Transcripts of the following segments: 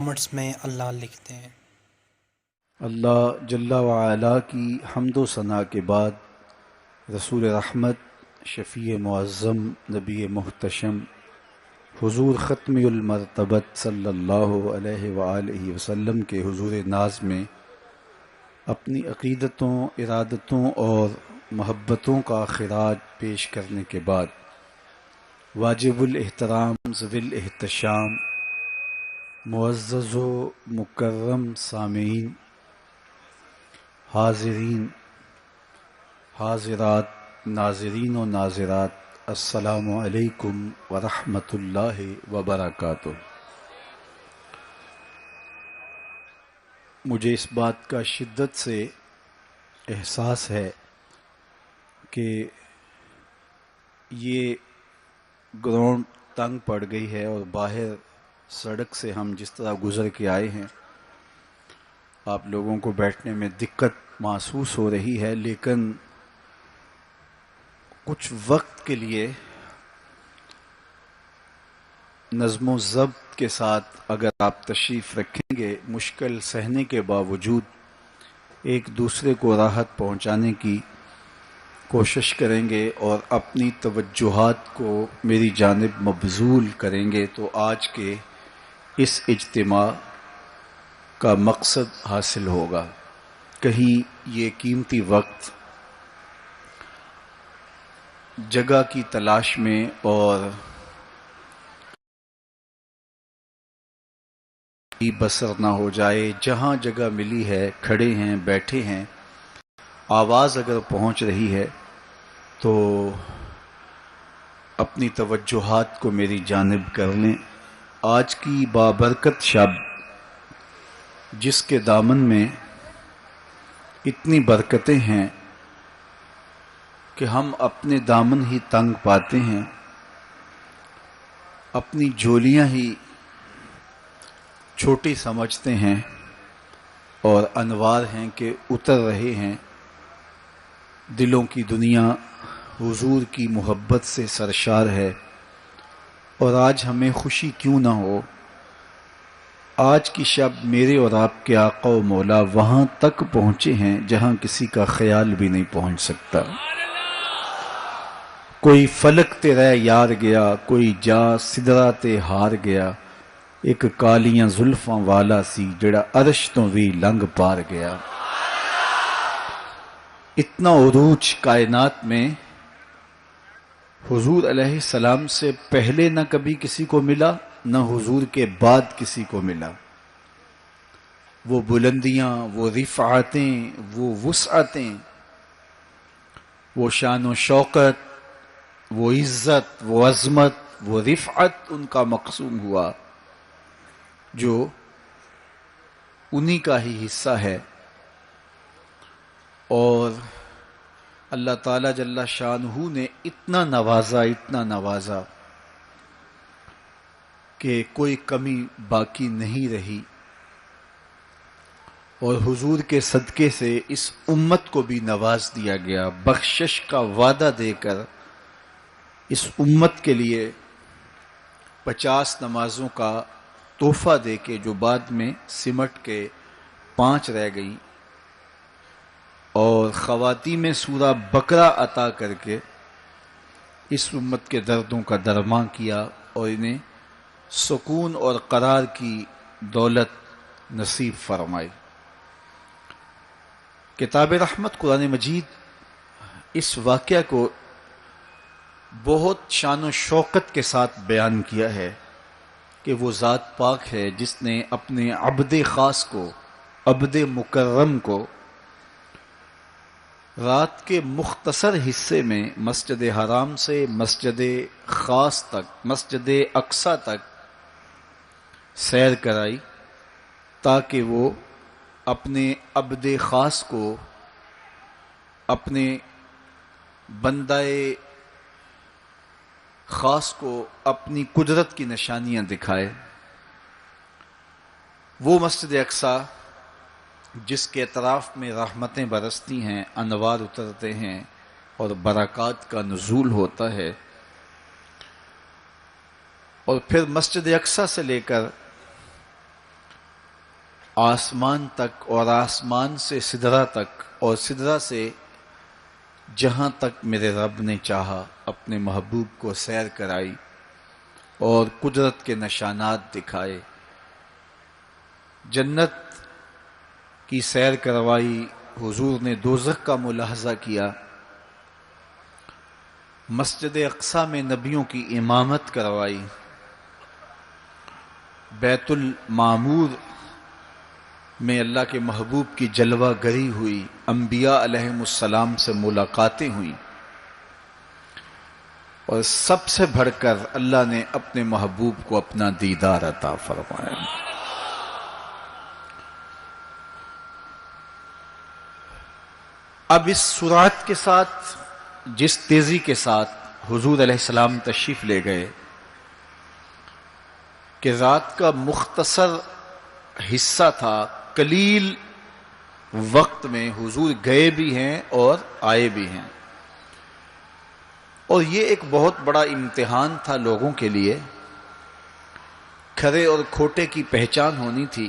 Comments میں اللہ لکھتے ہیں۔ اللہ جل وعلا کی حمد و ثنا کے بعد رسول رحمت، شفیع معظم، نبی محتشم، حضور ختم المرتبت صلی اللہ علیہ وآلہ وسلم کے حضور ناز میں اپنی عقیدتوں، ارادتوں اور محبتوں کا خراج پیش کرنے کے بعد واجب الاحترام ذوی الاحتشام معزز و مکرم سامعین، حاضرین، حاضرات، ناظرین و ناظرات، السلام علیکم ورحمۃ اللہ وبرکاتہ۔ مجھے اس بات کا شدت سے احساس ہے کہ یہ گراؤنڈ تنگ پڑ گئی ہے اور باہر سڑک سے ہم جس طرح گزر کے آئے ہیں آپ لوگوں کو بیٹھنے میں دقت محسوس ہو رہی ہے، لیکن کچھ وقت کے لیے نظم و ضبط کے ساتھ اگر آپ تشریف رکھیں گے، مشکل سہنے کے باوجود ایک دوسرے کو راحت پہنچانے کی کوشش کریں گے اور اپنی توجہات کو میری جانب مبذول کریں گے تو آج کے اس اجتماع کا مقصد حاصل ہوگا۔ کہیں یہ قیمتی وقت جگہ کی تلاش میں اور بسر نہ ہو جائے، جہاں جگہ ملی ہے کھڑے ہیں، بیٹھے ہیں، آواز اگر پہنچ رہی ہے تو اپنی توجہات کو میری جانب کر لیں۔ آج کی بابرکت شب جس کے دامن میں اتنی برکتیں ہیں کہ ہم اپنے دامن ہی تنگ پاتے ہیں، اپنی جولیاں ہی چھوٹی سمجھتے ہیں اور انوار ہیں کہ اتر رہے ہیں۔ دلوں کی دنیا حضور کی محبت سے سرشار ہے، اور آج ہمیں خوشی کیوں نہ ہو۔ آج کی شب میرے اور آپ کے آقا و مولا وہاں تک پہنچے ہیں جہاں کسی کا خیال بھی نہیں پہنچ سکتا۔ کوئی فلک تے رہ یار گیا، کوئی جا سدرا تے ہار گیا، ایک کالیاں زلفاں والا سی جڑا عرش تو بھی لنگ پار گیا۔ اتنا عروج کائنات میں حضور علیہ السلام سے پہلے نہ کبھی کسی کو ملا، نہ حضور کے بعد کسی کو ملا۔ وہ بلندیاں، وہ رفعتیں، وہ وسعتیں، وہ شان و شوکت، وہ عزت، وہ عظمت، وہ رفعت ان کا مقسوم ہوا جو انہی کا ہی حصہ ہے۔ اور اللہ تعالیٰ جل شانہ نے اتنا نوازا کہ کوئی کمی باقی نہیں رہی، اور حضور کے صدقے سے اس امت کو بھی نواز دیا گیا، بخشش کا وعدہ دے کر اس امت کے لیے 50 نمازوں کا تحفہ دے کے، جو بعد میں سمٹ کے 5 رہ گئیں، اور خواتین سورہ بقرہ عطا کر کے اس امت کے دردوں کا درماں کیا اور انہیں سکون اور قرار کی دولت نصیب فرمائی۔ کتاب رحمت قرآن مجید اس واقعہ کو بہت شان و شوکت کے ساتھ بیان کیا ہے کہ وہ ذات پاک ہے جس نے اپنے عبد خاص کو، عبد مکرم کو، رات کے مختصر حصے میں مسجد حرام سے مسجد خاص تک، مسجد اقصی تک سیر کرائی، تاکہ وہ اپنے عبد خاص کو، اپنے بندہ خاص کو اپنی قدرت کی نشانیاں دکھائے۔ وہ مسجد اقصی جس کے اطراف میں رحمتیں برستی ہیں، انوار اترتے ہیں اور برکات کا نزول ہوتا ہے، اور پھر مسجد اقصی سے لے کر آسمان تک اور آسمان سے سدرہ تک اور سدرہ سے جہاں تک میرے رب نے چاہا اپنے محبوب کو سیر کرائی اور قدرت کے نشانات دکھائے، جنت کی سیر کروائی، حضور نے دوزخ کا ملاحظہ کیا، مسجد اقصی میں نبیوں کی امامت کروائی، بیت المعمور میں اللہ کے محبوب کی جلوہ گری ہوئی، انبیاء علیہم السلام سے ملاقاتیں ہوئیں، اور سب سے بڑھ کر اللہ نے اپنے محبوب کو اپنا دیدار عطا فرمایا۔ اب اس سرعت کے ساتھ، جس تیزی کے ساتھ حضور علیہ السلام تشریف لے گئے کہ رات کا مختصر حصہ تھا، قلیل وقت میں حضور گئے بھی ہیں اور آئے بھی ہیں، اور یہ ایک بہت بڑا امتحان تھا لوگوں کے لیے۔ کھرے اور کھوٹے کی پہچان ہونی تھی،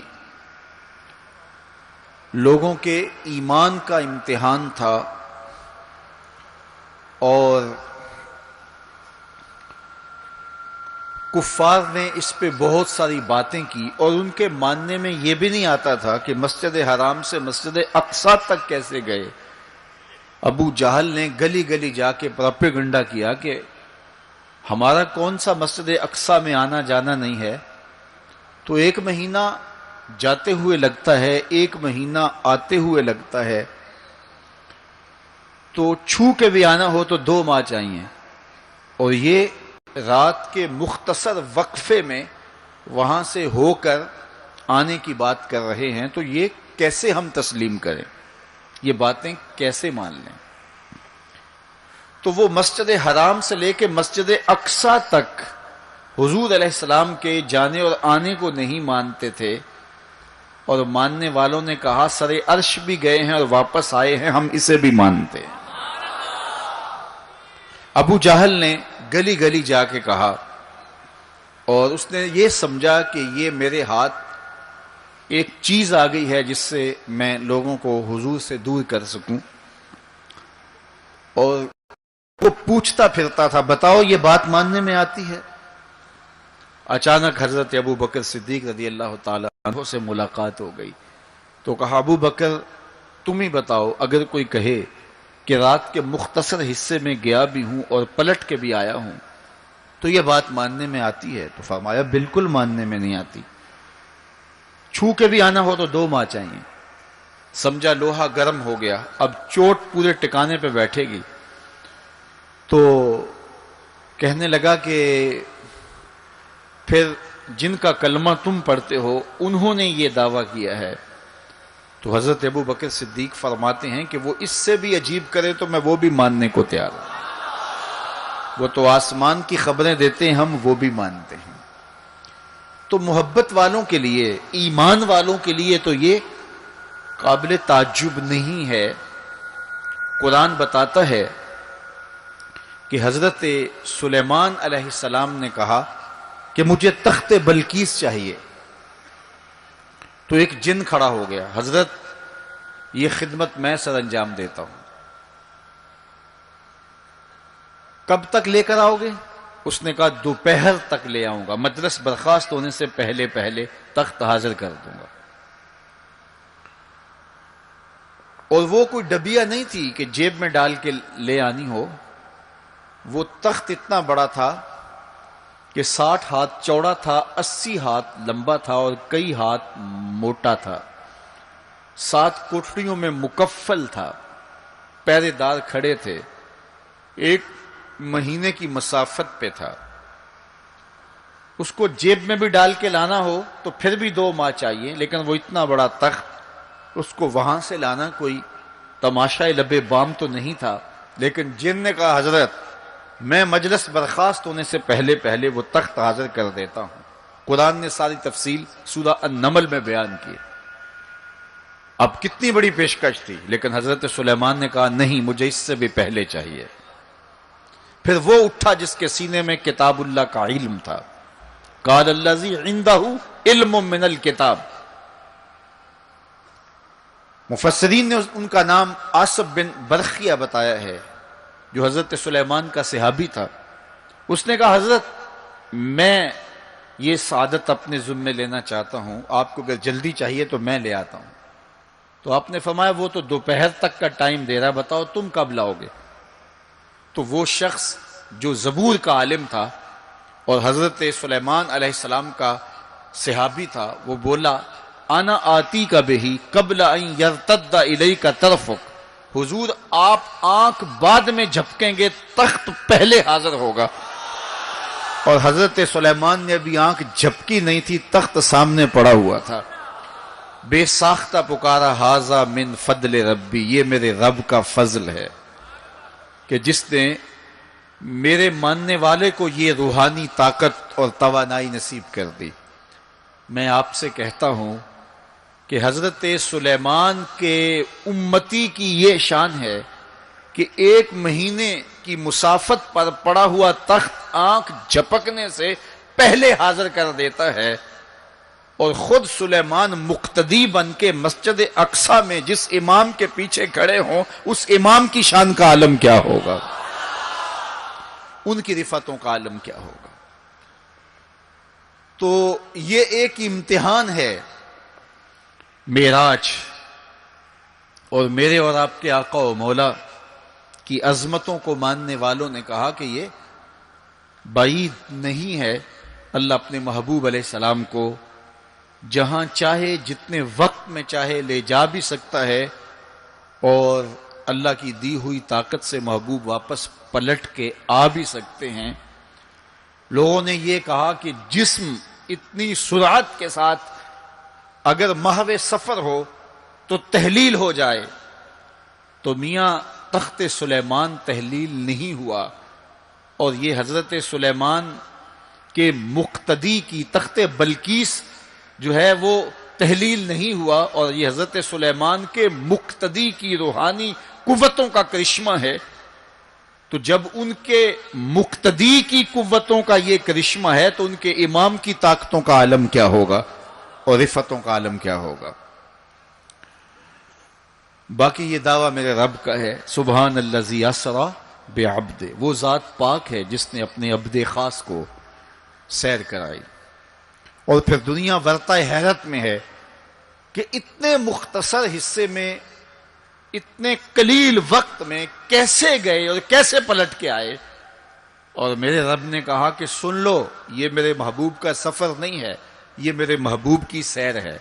لوگوں کے ایمان کا امتحان تھا، اور کفار نے اس پہ بہت ساری باتیں کی، اور ان کے ماننے میں یہ بھی نہیں آتا تھا کہ مسجد حرام سے مسجد اقصی تک کیسے گئے۔ ابو جہل نے گلی گلی جا کے پروپیگنڈا کیا کہ ہمارا کون سا مسجد اقصی میں آنا جانا نہیں ہے، تو 1 مہینہ جاتے ہوئے لگتا ہے، 1 مہینہ آتے ہوئے لگتا ہے، تو چھو کے بھی آنا ہو تو 2 ماہ چاہیے، اور یہ رات کے مختصر وقفے میں وہاں سے ہو کر آنے کی بات کر رہے ہیں، تو یہ کیسے ہم تسلیم کریں، یہ باتیں کیسے مان لیں؟ تو وہ مسجد حرام سے لے کے مسجد اقصی تک حضور علیہ السلام کے جانے اور آنے کو نہیں مانتے تھے، اور ماننے والوں نے کہا سر عرش بھی گئے ہیں اور واپس آئے ہیں، ہم اسے بھی مانتے ہیں۔ ابو جہل نے گلی گلی جا کے کہا، اور اس نے یہ سمجھا کہ یہ میرے ہاتھ ایک چیز آ گئی ہے جس سے میں لوگوں کو حضور سے دور کر سکوں، اور وہ پوچھتا پھرتا تھا بتاؤ یہ بات ماننے میں آتی ہے؟ اچانک حضرت ابو بکر صدیق رضی اللہ تعالیٰ عنہ سے ملاقات ہو گئی، تو کہا ابو بکر تم ہی بتاؤ، اگر کوئی کہے کہ رات کے مختصر حصے میں گیا بھی ہوں اور پلٹ کے بھی آیا ہوں تو یہ بات ماننے میں آتی ہے؟ تو فرمایا بالکل ماننے میں نہیں آتی، چھو کے بھی آنا ہو تو 2 ماہ چاہیے۔ سمجھا لوہا گرم ہو گیا، اب چوٹ پورے ٹکانے پہ بیٹھے گی، تو کہنے لگا کہ پھر جن کا کلمہ تم پڑھتے ہو انہوں نے یہ دعویٰ کیا ہے۔ تو حضرت ابو بکر صدیق فرماتے ہیں کہ وہ اس سے بھی عجیب کرے تو میں وہ بھی ماننے کو تیار ہوں، وہ تو آسمان کی خبریں دیتے ہیں، ہم وہ بھی مانتے ہیں۔ تو محبت والوں کے لیے، ایمان والوں کے لیے تو یہ قابل تعجب نہیں ہے۔ قرآن بتاتا ہے کہ حضرت سلیمان علیہ السلام نے کہا کہ مجھے تخت بلقیس چاہیے، تو ایک جن کھڑا ہو گیا، حضرت یہ خدمت میں سر انجام دیتا ہوں، کب تک لے کر آؤ گے؟ اس نے کہا دوپہر تک لے آؤں گا، مجلس برخاست ہونے سے پہلے پہلے تخت حاضر کر دوں گا۔ اور وہ کوئی ڈبیا نہیں تھی کہ جیب میں ڈال کے لے آنی ہو، وہ تخت اتنا بڑا تھا کہ 60 ہاتھ چوڑا تھا، 80 ہاتھ لمبا تھا اور کئی ہاتھ موٹا تھا، 7 کوٹڑیوں میں مکفل تھا، پہرے دار کھڑے تھے، 1 مہینے کی مسافت پہ تھا۔ اس کو جیب میں بھی ڈال کے لانا ہو تو پھر بھی 2 ماہ چاہیے، لیکن وہ اتنا بڑا تخت، اس کو وہاں سے لانا کوئی تماشائے لبے بام تو نہیں تھا۔ لیکن جن نے کہا حضرت میں مجلس برخاست ہونے سے پہلے پہلے وہ تخت حاضر کر دیتا ہوں۔ قرآن نے ساری تفصیل سورہ النمل میں بیان کی۔ اب کتنی بڑی پیشکش تھی، لیکن حضرت سلیمان نے کہا نہیں، مجھے اس سے بھی پہلے چاہیے۔ پھر وہ اٹھا جس کے سینے میں کتاب اللہ کا علم تھا، قال الذی عنده علم من الکتاب، مفسرین نے ان کا نام آصب بن برخیہ بتایا ہے، جو حضرت سلیمان کا صحابی تھا۔ اس نے کہا حضرت میں یہ سعادت اپنے ذمے لینا چاہتا ہوں، آپ کو اگر جلدی چاہیے تو میں لے آتا ہوں۔ تو آپ نے فرمایا وہ تو دوپہر تک کا ٹائم دے رہا، بتاؤ تم کب لاؤ گے؟ تو وہ شخص جو زبور کا عالم تھا اور حضرت سلیمان علیہ السلام کا صحابی تھا، وہ بولا انا آتی کا بہی قبل ان یرتد الیک طرفک، حضور آپ آنکھ بعد میں جھپکیں گے، تخت پہلے حاضر ہوگا۔ اور حضرت سلیمان نے ابھی آنکھ جھپکی نہیں تھی، تخت سامنے پڑا ہوا تھا۔ بے ساختہ پکارا ھذا من فضل ربی، یہ میرے رب کا فضل ہے کہ جس نے میرے ماننے والے کو یہ روحانی طاقت اور توانائی نصیب کر دی۔ میں آپ سے کہتا ہوں کہ حضرت سلیمان کے امتی کی یہ شان ہے کہ 1 مہینے کی مسافت پر پڑا ہوا تخت آنکھ جھپکنے سے پہلے حاضر کر دیتا ہے، اور خود سلیمان مقتدی بن کے مسجد اقصی میں جس امام کے پیچھے کھڑے ہوں، اس امام کی شان کا عالم کیا ہوگا، ان کی رفعتوں کا عالم کیا ہوگا۔ تو یہ ایک امتحان ہے معراج، اور میرے اور آپ کے آقا و مولا کی عظمتوں کو ماننے والوں نے کہا کہ یہ بعید نہیں ہے، اللہ اپنے محبوب علیہ السلام کو جہاں چاہے جتنے وقت میں چاہے لے جا بھی سکتا ہے، اور اللہ کی دی ہوئی طاقت سے محبوب واپس پلٹ کے آ بھی سکتے ہیں۔ لوگوں نے یہ کہا کہ جسم اتنی سرعت کے ساتھ اگر محو سفر ہو تو تحلیل ہو جائے، تو میاں تخت سلیمان تحلیل نہیں ہوا، اور یہ حضرت سلیمان کے مقتدی کی تخت بلقیس جو ہے وہ تحلیل نہیں ہوا، اور یہ حضرت سلیمان کے مقتدی کی روحانی قوتوں کا کرشمہ ہے۔ تو جب ان کے مقتدی کی قوتوں کا یہ کرشمہ ہے تو ان کے امام کی طاقتوں کا عالم کیا ہوگا اور رفعتوں کا عالم کیا ہوگا۔ باقی یہ دعویٰ میرے رب کا ہے، سبحان الذی اسریٰ بعبدہ، وہ ذات پاک ہے جس نے اپنے عبد خاص کو سیر کرائی۔ اور پھر دنیا ورطہ حیرت میں ہے کہ اتنے مختصر حصے میں، اتنے قلیل وقت میں کیسے گئے اور کیسے پلٹ کے آئے۔ اور میرے رب نے کہا کہ سن لو، یہ میرے محبوب کا سفر نہیں ہے، یہ میرے محبوب کی سیر ہے۔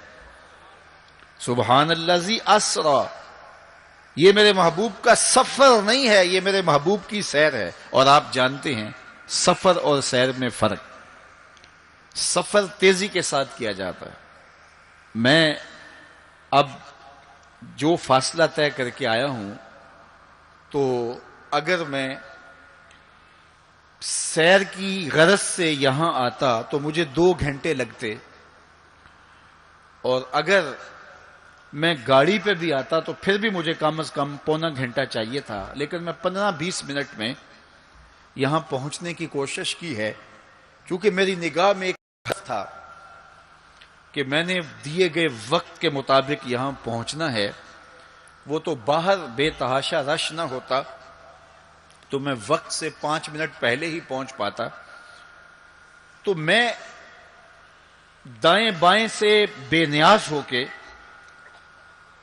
سبحان الذی اسریٰ، یہ میرے محبوب کا سفر نہیں ہے، یہ میرے محبوب کی سیر ہے۔ اور آپ جانتے ہیں سفر اور سیر میں فرق، سفر تیزی کے ساتھ کیا جاتا ہے۔ میں اب جو فاصلہ طے کر کے آیا ہوں، تو اگر میں سیر کی غرض سے یہاں آتا تو مجھے 2 گھنٹے لگتے، اور اگر میں گاڑی پہ بھی آتا تو پھر بھی مجھے کم از کم پونا گھنٹہ چاہیے تھا، لیکن میں 15-20 منٹ میں یہاں پہنچنے کی کوشش کی ہے، کیونکہ میری نگاہ میں ایک ہدف تھا کہ میں نے دیے گئے وقت کے مطابق یہاں پہنچنا ہے۔ وہ تو باہر بے تحاشا رش نہ ہوتا تو میں وقت سے 5 منٹ پہلے ہی پہنچ پاتا۔ تو میں دائیں بائیں سے بے نیاز ہو کے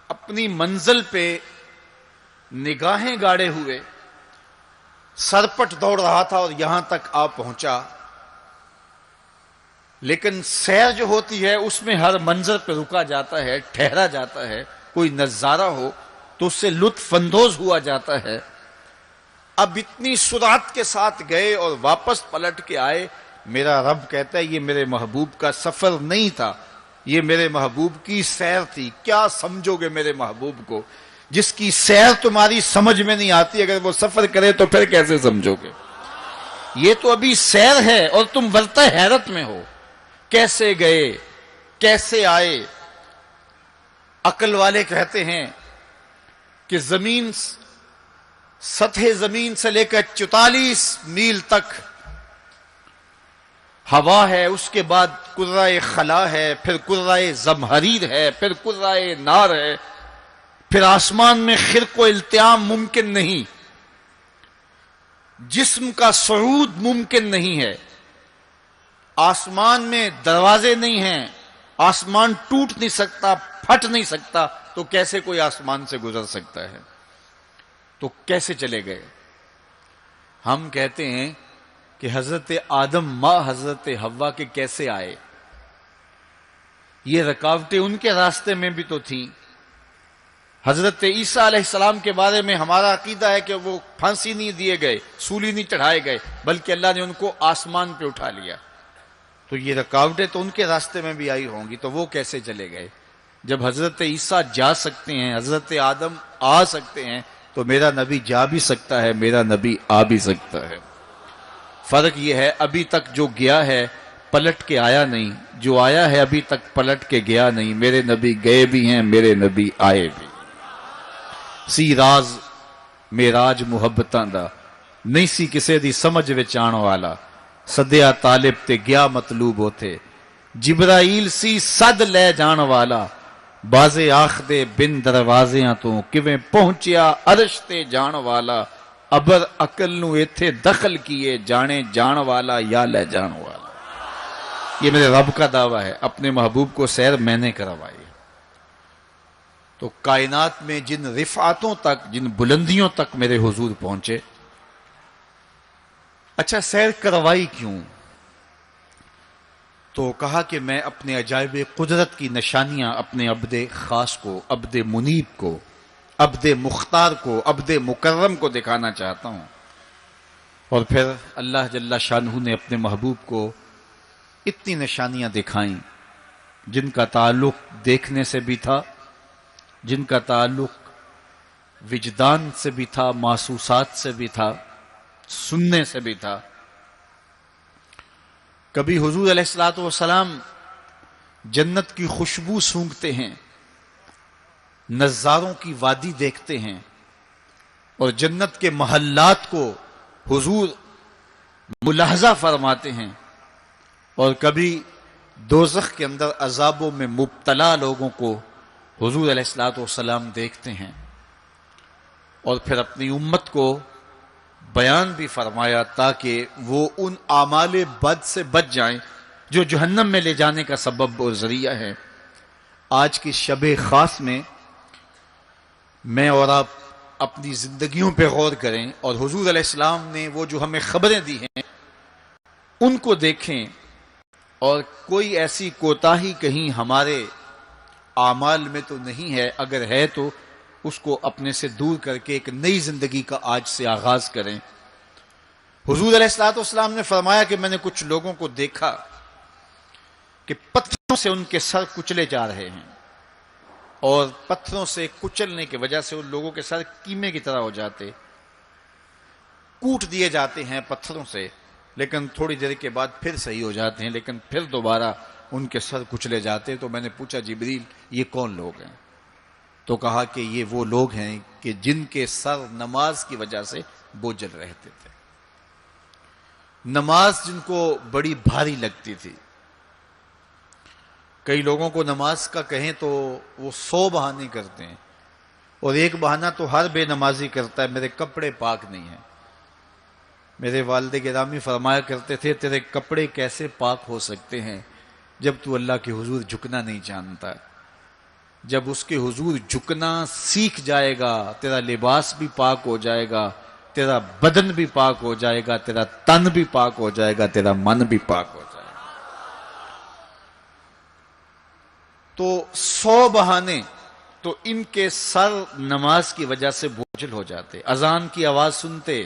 اپنی منزل پہ نگاہیں گاڑے ہوئے سرپٹ دوڑ رہا تھا اور یہاں تک آ پہنچا۔ لیکن سیر جو ہوتی ہے اس میں ہر منظر پہ رکا جاتا ہے، ٹھہرا جاتا ہے، کوئی نظارہ ہو تو اس سے لطف اندوز ہوا جاتا ہے۔ اب اتنی سرعت کے ساتھ گئے اور واپس پلٹ کے آئے، میرا رب کہتا ہے یہ میرے محبوب کا سفر نہیں تھا، یہ میرے محبوب کی سیر تھی۔ کیا سمجھو گے میرے محبوب کو؟ جس کی سیر تمہاری سمجھ میں نہیں آتی، اگر وہ سفر کرے تو پھر کیسے سمجھو گے؟ یہ تو ابھی سیر ہے اور تم ورطہ حیرت میں ہو، کیسے گئے کیسے آئے۔ عقل والے کہتے ہیں کہ زمین، سطح زمین سے لے کر 44 میل تک ہوا ہے، اس کے بعد کرۂ خلا ہے، پھر کرۂ زمہریر ہے، پھر کرۂ نار ہے۔ پھر آسمان میں خرق و التیام ممکن نہیں، جسم کا صعود ممکن نہیں ہے، آسمان میں دروازے نہیں ہیں، آسمان ٹوٹ نہیں سکتا، پھٹ نہیں سکتا، تو کیسے کوئی آسمان سے گزر سکتا ہے؟ تو کیسے چلے گئے؟ ہم کہتے ہیں کہ حضرت آدم ماں حضرت حوا کے کیسے آئے؟ یہ رکاوٹیں ان کے راستے میں بھی تو تھیں۔ حضرت عیسیٰ علیہ السلام کے بارے میں ہمارا عقیدہ ہے کہ وہ پھانسی نہیں دیے گئے، سولی نہیں چڑھائے گئے، بلکہ اللہ نے ان کو آسمان پہ اٹھا لیا۔ تو یہ رکاوٹیں تو ان کے راستے میں بھی آئی ہوں گی، تو وہ کیسے چلے گئے؟ جب حضرت عیسیٰ جا سکتے ہیں، حضرت آدم آ سکتے ہیں، تو میرا نبی جا بھی سکتا ہے، میرا نبی آ بھی سکتا ہے۔ فرق یہ ہے ابھی تک جو گیا ہے پلٹ کے آیا نہیں، جو آیا ہے ابھی تک پلٹ کے گیا نہیں۔ میرے نبی گئے بھی ہیں، میرے نبی آئے بھی۔ سی راز میراج محبتاں دا نہیں سی کسے دی سمجھ وچ آن والا، سدیا طالب تے گیا مطلوب ہوتے، جبرائیل سی صد لے جان والا، بازے آخ دے بن دروازیاں تو کیویں پہنچیا عرش تے جان والا، ابر عقل نو ایتھے دخل کیے، جانے جان والا یا لے جان والا۔ یہ میرے رب کا دعویٰ ہے، اپنے محبوب کو سیر میں نے کروائی۔ تو کائنات میں جن رفعتوں تک، جن بلندیوں تک میرے حضور پہنچے، اچھا سیر کروائی کیوں؟ تو کہا کہ میں اپنے عجائب قدرت کی نشانیاں اپنے عبد خاص کو، عبد منیب کو، عبد مختار کو، عبد مکرم کو دکھانا چاہتا ہوں۔ اور پھر اللہ جل شانہ نے اپنے محبوب کو اتنی نشانیاں دکھائیں جن کا تعلق دیکھنے سے بھی تھا، جن کا تعلق وجدان سے بھی تھا، محسوسات سے بھی تھا، سننے سے بھی تھا۔ کبھی حضور علیہ الصلوۃ والسلام جنت کی خوشبو سونگھتے ہیں، نظاروں کی وادی دیکھتے ہیں، اور جنت کے محلات کو حضور ملاحظہ فرماتے ہیں، اور کبھی دوزخ کے اندر عذابوں میں مبتلا لوگوں کو حضور علیہ الصلوۃ والسلام دیکھتے ہیں، اور پھر اپنی امت کو بیان بھی فرمایا تاکہ وہ ان اعمال بد سے بچ جائیں جو جہنم میں لے جانے کا سبب اور ذریعہ ہے۔ آج کی شب خاص میں میں اور آپ اپنی زندگیوں پہ غور کریں، اور حضور علیہ السلام نے وہ جو ہمیں خبریں دی ہیں ان کو دیکھیں، اور کوئی ایسی کوتاہی کہیں ہمارے اعمال میں تو نہیں ہے، اگر ہے تو اس کو اپنے سے دور کر کے ایک نئی زندگی کا آج سے آغاز کریں۔ حضور علیہ الصلوۃ والسلام نے فرمایا کہ میں نے کچھ لوگوں کو دیکھا کہ پتھروں سے ان کے سر کچلے جا رہے ہیں، اور پتھروں سے کچلنے کی وجہ سے ان لوگوں کے سر کیمے کی طرح ہو جاتے، کوٹ دیے جاتے ہیں پتھروں سے، لیکن تھوڑی دیر کے بعد پھر صحیح ہو جاتے ہیں، لیکن پھر دوبارہ ان کے سر کچلے جاتے۔ تو میں نے پوچھا جبریل یہ کون لوگ ہیں؟ تو کہا کہ یہ وہ لوگ ہیں کہ جن کے سر نماز کی وجہ سے بوجھل رہتے تھے، نماز جن کو بڑی بھاری لگتی تھی۔ کئی لوگوں کو نماز کا کہیں تو وہ 100 بہانے کرتے ہیں، اور ایک بہانہ تو ہر بے نمازی کرتا ہے، میرے کپڑے پاک نہیں ہیں۔ میرے والد گرامی فرمایا کرتے تھے تیرے کپڑے کیسے پاک ہو سکتے ہیں جب تو اللہ کے حضور جھکنا نہیں جانتا؟ جب اس کے حضور جھکنا سیکھ جائے گا تیرا لباس بھی پاک ہو جائے گا، تیرا بدن بھی پاک ہو جائے گا، تیرا تن بھی پاک ہو جائے گا، تیرا من بھی پاک ہو جائے گا۔ تو 100 بہانے، تو ان کے سر نماز کی وجہ سے بوجھل ہو جاتے، اذان کی آواز سنتے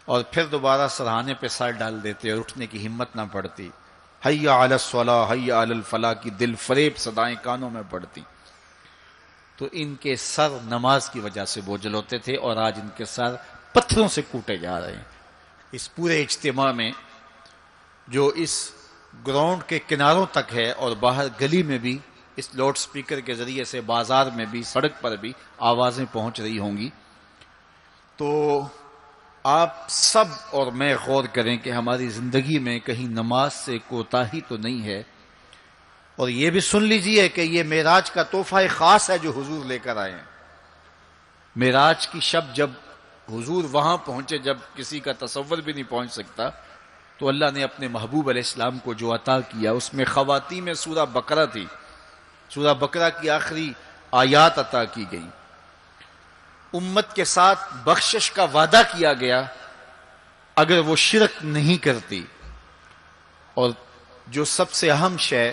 اور پھر دوبارہ سرہانے پہ سر ڈال دیتے اور اٹھنے کی ہمت نہ پڑتی۔ حی علی الصلاۃ حی علی الفلاح کی دل فریب صدائیں کانوں میں پڑتی۔ تو ان کے سر نماز کی وجہ سے بوجھل ہوتے تھے، اور آج ان کے سر پتھروں سے کوٹے جا رہے ہیں۔ اس پورے اجتماع میں جو اس گراؤنڈ کے کناروں تک ہے اور باہر گلی میں بھی اس لاؤڈ سپیکر کے ذریعے سے بازار میں بھی سڑک پر بھی آوازیں پہنچ رہی ہوں گی، تو آپ سب اور میں غور کریں کہ ہماری زندگی میں کہیں نماز سے کوتاہی تو نہیں ہے، اور یہ بھی سن لیجئے کہ یہ معراج کا تحفہ خاص ہے جو حضور لے کر آئے ہیں۔ معراج کی شب جب حضور وہاں پہنچے، جب کسی کا تصور بھی نہیں پہنچ سکتا، تو اللہ نے اپنے محبوب علیہ السلام کو جو عطا کیا اس میں خواتین میں سورہ بقرہ تھی، سورہ بقرہ کی آخری آیات عطا کی گئی، امت کے ساتھ بخشش کا وعدہ کیا گیا اگر وہ شرک نہیں کرتی، اور جو سب سے اہم شے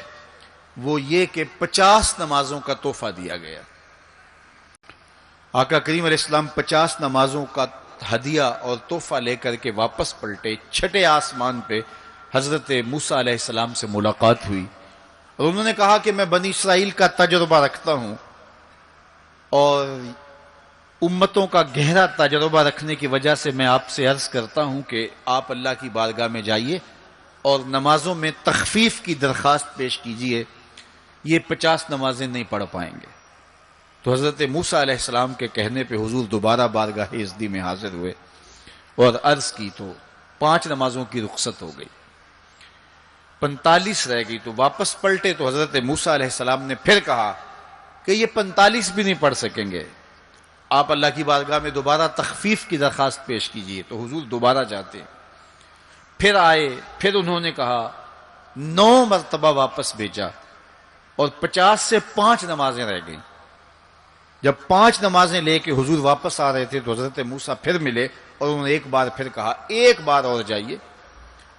وہ یہ کہ 50 نمازوں کا تحفہ دیا گیا۔ آقا کریم علیہ السلام 50 نمازوں کا ہدیہ اور تحفہ لے کر کے واپس پلٹے۔ چھٹے آسمان پہ حضرت موسیٰ علیہ السلام سے ملاقات ہوئی اور انہوں نے کہا کہ میں بنی اسرائیل کا تجربہ رکھتا ہوں اور امتوں کا گہرا تجربہ رکھنے کی وجہ سے میں آپ سے عرض کرتا ہوں کہ آپ اللہ کی بارگاہ میں جائیے اور نمازوں میں تخفیف کی درخواست پیش کیجئے، یہ 50 نمازیں نہیں پڑھ پائیں گے۔ تو حضرت موسیٰ علیہ السلام کے کہنے پہ حضور دوبارہ بارگاہ عزدی میں حاضر ہوئے اور عرض کی تو 5 نمازوں کی رخصت ہو گئی، 45 رہ گئی، تو واپس پلٹے تو حضرت موسیٰ علیہ السلام نے پھر کہا کہ یہ 45 بھی نہیں پڑھ سکیں گے، آپ اللہ کی بارگاہ میں دوبارہ تخفیف کی درخواست پیش کیجئے۔ تو حضور دوبارہ جاتے، پھر آئے، پھر انہوں نے کہا، 9 مرتبہ واپس بھیجا اور 50 سے 5 نمازیں رہ گئیں۔ جب 5 نمازیں لے کے حضور واپس آ رہے تھے تو حضرت موسیٰ پھر ملے اور انہوں نے ایک بار پھر کہا ایک بار اور جائیے۔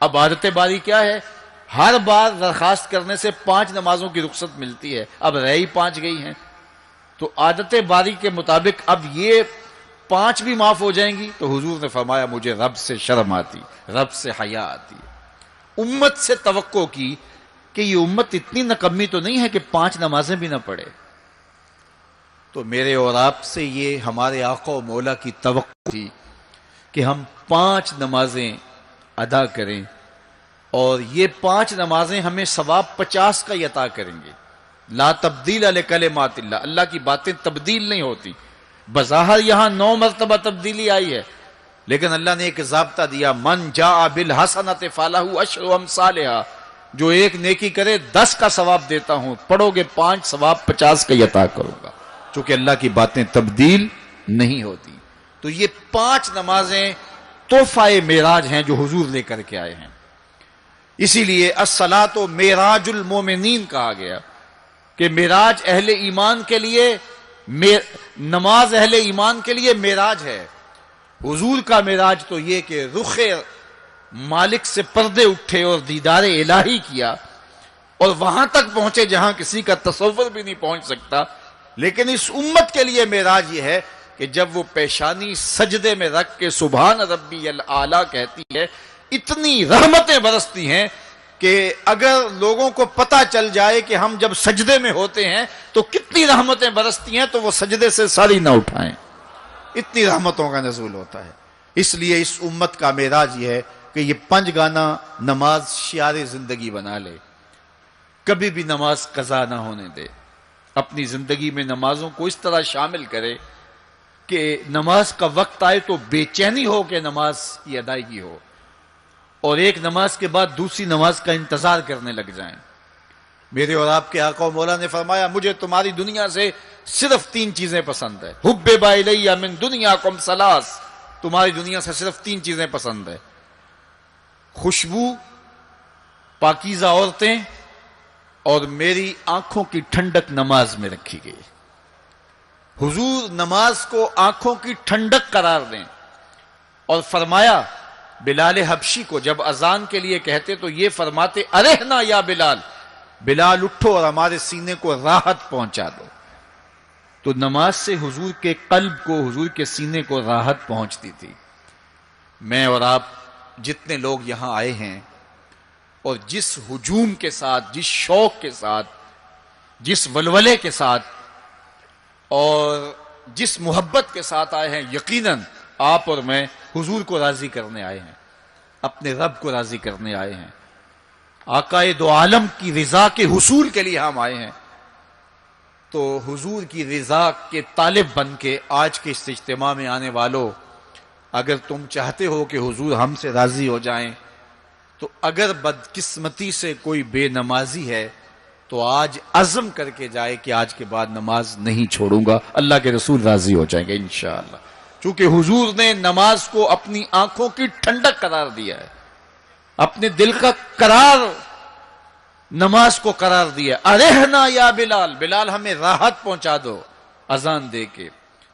اب عادت باری کیا ہے، ہر بار درخواست کرنے سے 5 نمازوں کی رخصت ملتی ہے، اب رہ ہی 5 گئی ہیں، تو عادت باری کے مطابق اب یہ 5 بھی معاف ہو جائیں گی۔ تو حضور نے فرمایا مجھے رب سے شرم آتی، رب سے حیا آتی۔ امت سے توقع کی کہ یہ امت اتنی نکمی تو نہیں ہے کہ 5 نمازیں بھی نہ پڑھے۔ تو میرے اور آپ سے یہ ہمارے آقا و مولا کی توقع تھی کہ ہم 5 نمازیں ادا کریں، اور یہ 5 نمازیں ہمیں ثواب 50 کا ہی عطا کریں گے۔ لا تبدیل لکلمات اللہ، اللہ کی باتیں تبدیل نہیں ہوتی۔ بظاہر یہاں 9 مرتبہ تبدیلی آئی ہے، لیکن اللہ نے ایک ضابطہ دیا، من جاء بالحسنۃ فلہ عشر امثالھا، جو ایک نیکی کرے 10 کا ثواب دیتا ہوں، پڑھو گے 5 ثواب 50 کا ہی عطا کروں گا، چونکہ اللہ کی باتیں تبدیل نہیں ہوتی۔ تو یہ 5 نمازیں تحفہ معراج ہیں جو حضور لے کر کے آئے ہیں، اسی لیے الصلاۃ معراج المومنین کہا گیا کہ معراج اہل ایمان کے لیے، نماز اہل ایمان کے لیے معراج ہے۔ حضور کا معراج تو یہ کہ رخ مالک سے پردے اٹھے اور دیدار الہی کیا اور وہاں تک پہنچے جہاں کسی کا تصور بھی نہیں پہنچ سکتا۔ لیکن اس امت کے لیے معراج یہ ہے کہ جب وہ پیشانی سجدے میں رکھ کے سبحان ربی الاعلیٰ کہتی ہے، اتنی رحمتیں برستی ہیں کہ اگر لوگوں کو پتہ چل جائے کہ ہم جب سجدے میں ہوتے ہیں تو کتنی رحمتیں برستی ہیں تو وہ سجدے سے ساری نہ اٹھائیں، اتنی رحمتوں کا نزول ہوتا ہے۔ اس لیے اس امت کا معراج یہ ہے کہ یہ 5 گانا نماز شعار زندگی بنا لے، کبھی بھی نماز قضا نہ ہونے دے، اپنی زندگی میں نمازوں کو اس طرح شامل کرے کہ نماز کا وقت آئے تو بے چینی ہو کہ نماز کی ادائیگی ہو، اور ایک نماز کے بعد دوسری نماز کا انتظار کرنے لگ جائیں۔ میرے اور آپ کے آقا و مولا نے فرمایا مجھے تمہاری دنیا سے صرف 3 چیزیں پسند ہے، حبب الی من دنیاکم ثلاث، تمہاری دنیا سے صرف 3 چیزیں پسند ہے، خوشبو، پاکیزہ عورتیں، اور میری آنکھوں کی ٹھنڈک نماز میں رکھی گئی۔ حضور نماز کو آنکھوں کی ٹھنڈک قرار دیں، اور فرمایا بلال حبشی کو جب اذان کے لیے کہتے تو یہ فرماتے ارحنا یا بلال، بلال اٹھو اور ہمارے سینے کو راحت پہنچا دو۔ تو نماز سے حضور کے قلب کو، حضور کے سینے کو راحت پہنچتی تھی۔ میں اور آپ جتنے لوگ یہاں آئے ہیں اور جس ہجوم کے ساتھ، جس شوق کے ساتھ، جس ولولے کے ساتھ اور جس محبت کے ساتھ آئے ہیں، یقیناً آپ اور میں حضور کو راضی کرنے آئے ہیں، اپنے رب کو راضی کرنے آئے ہیں، آقا دو عالم کی رضا کے حصول کے لیے ہم آئے ہیں۔ تو حضور کی رضا کے طالب بن کے آج کے اس اجتماع میں آنے والوں، اگر تم چاہتے ہو کہ حضور ہم سے راضی ہو جائیں، تو اگر بدقسمتی سے کوئی بے نمازی ہے تو آج عزم کر کے جائے کہ آج کے بعد نماز نہیں چھوڑوں گا، اللہ کے رسول راضی ہو جائیں گے انشاءاللہ، چونکہ حضور نے نماز کو اپنی آنکھوں کی ٹھنڈک قرار دیا ہے، اپنے دل کا قرار نماز کو قرار دیا۔ ارحنا یا بلال، بلال ہمیں راحت پہنچا دو اذان دے کے،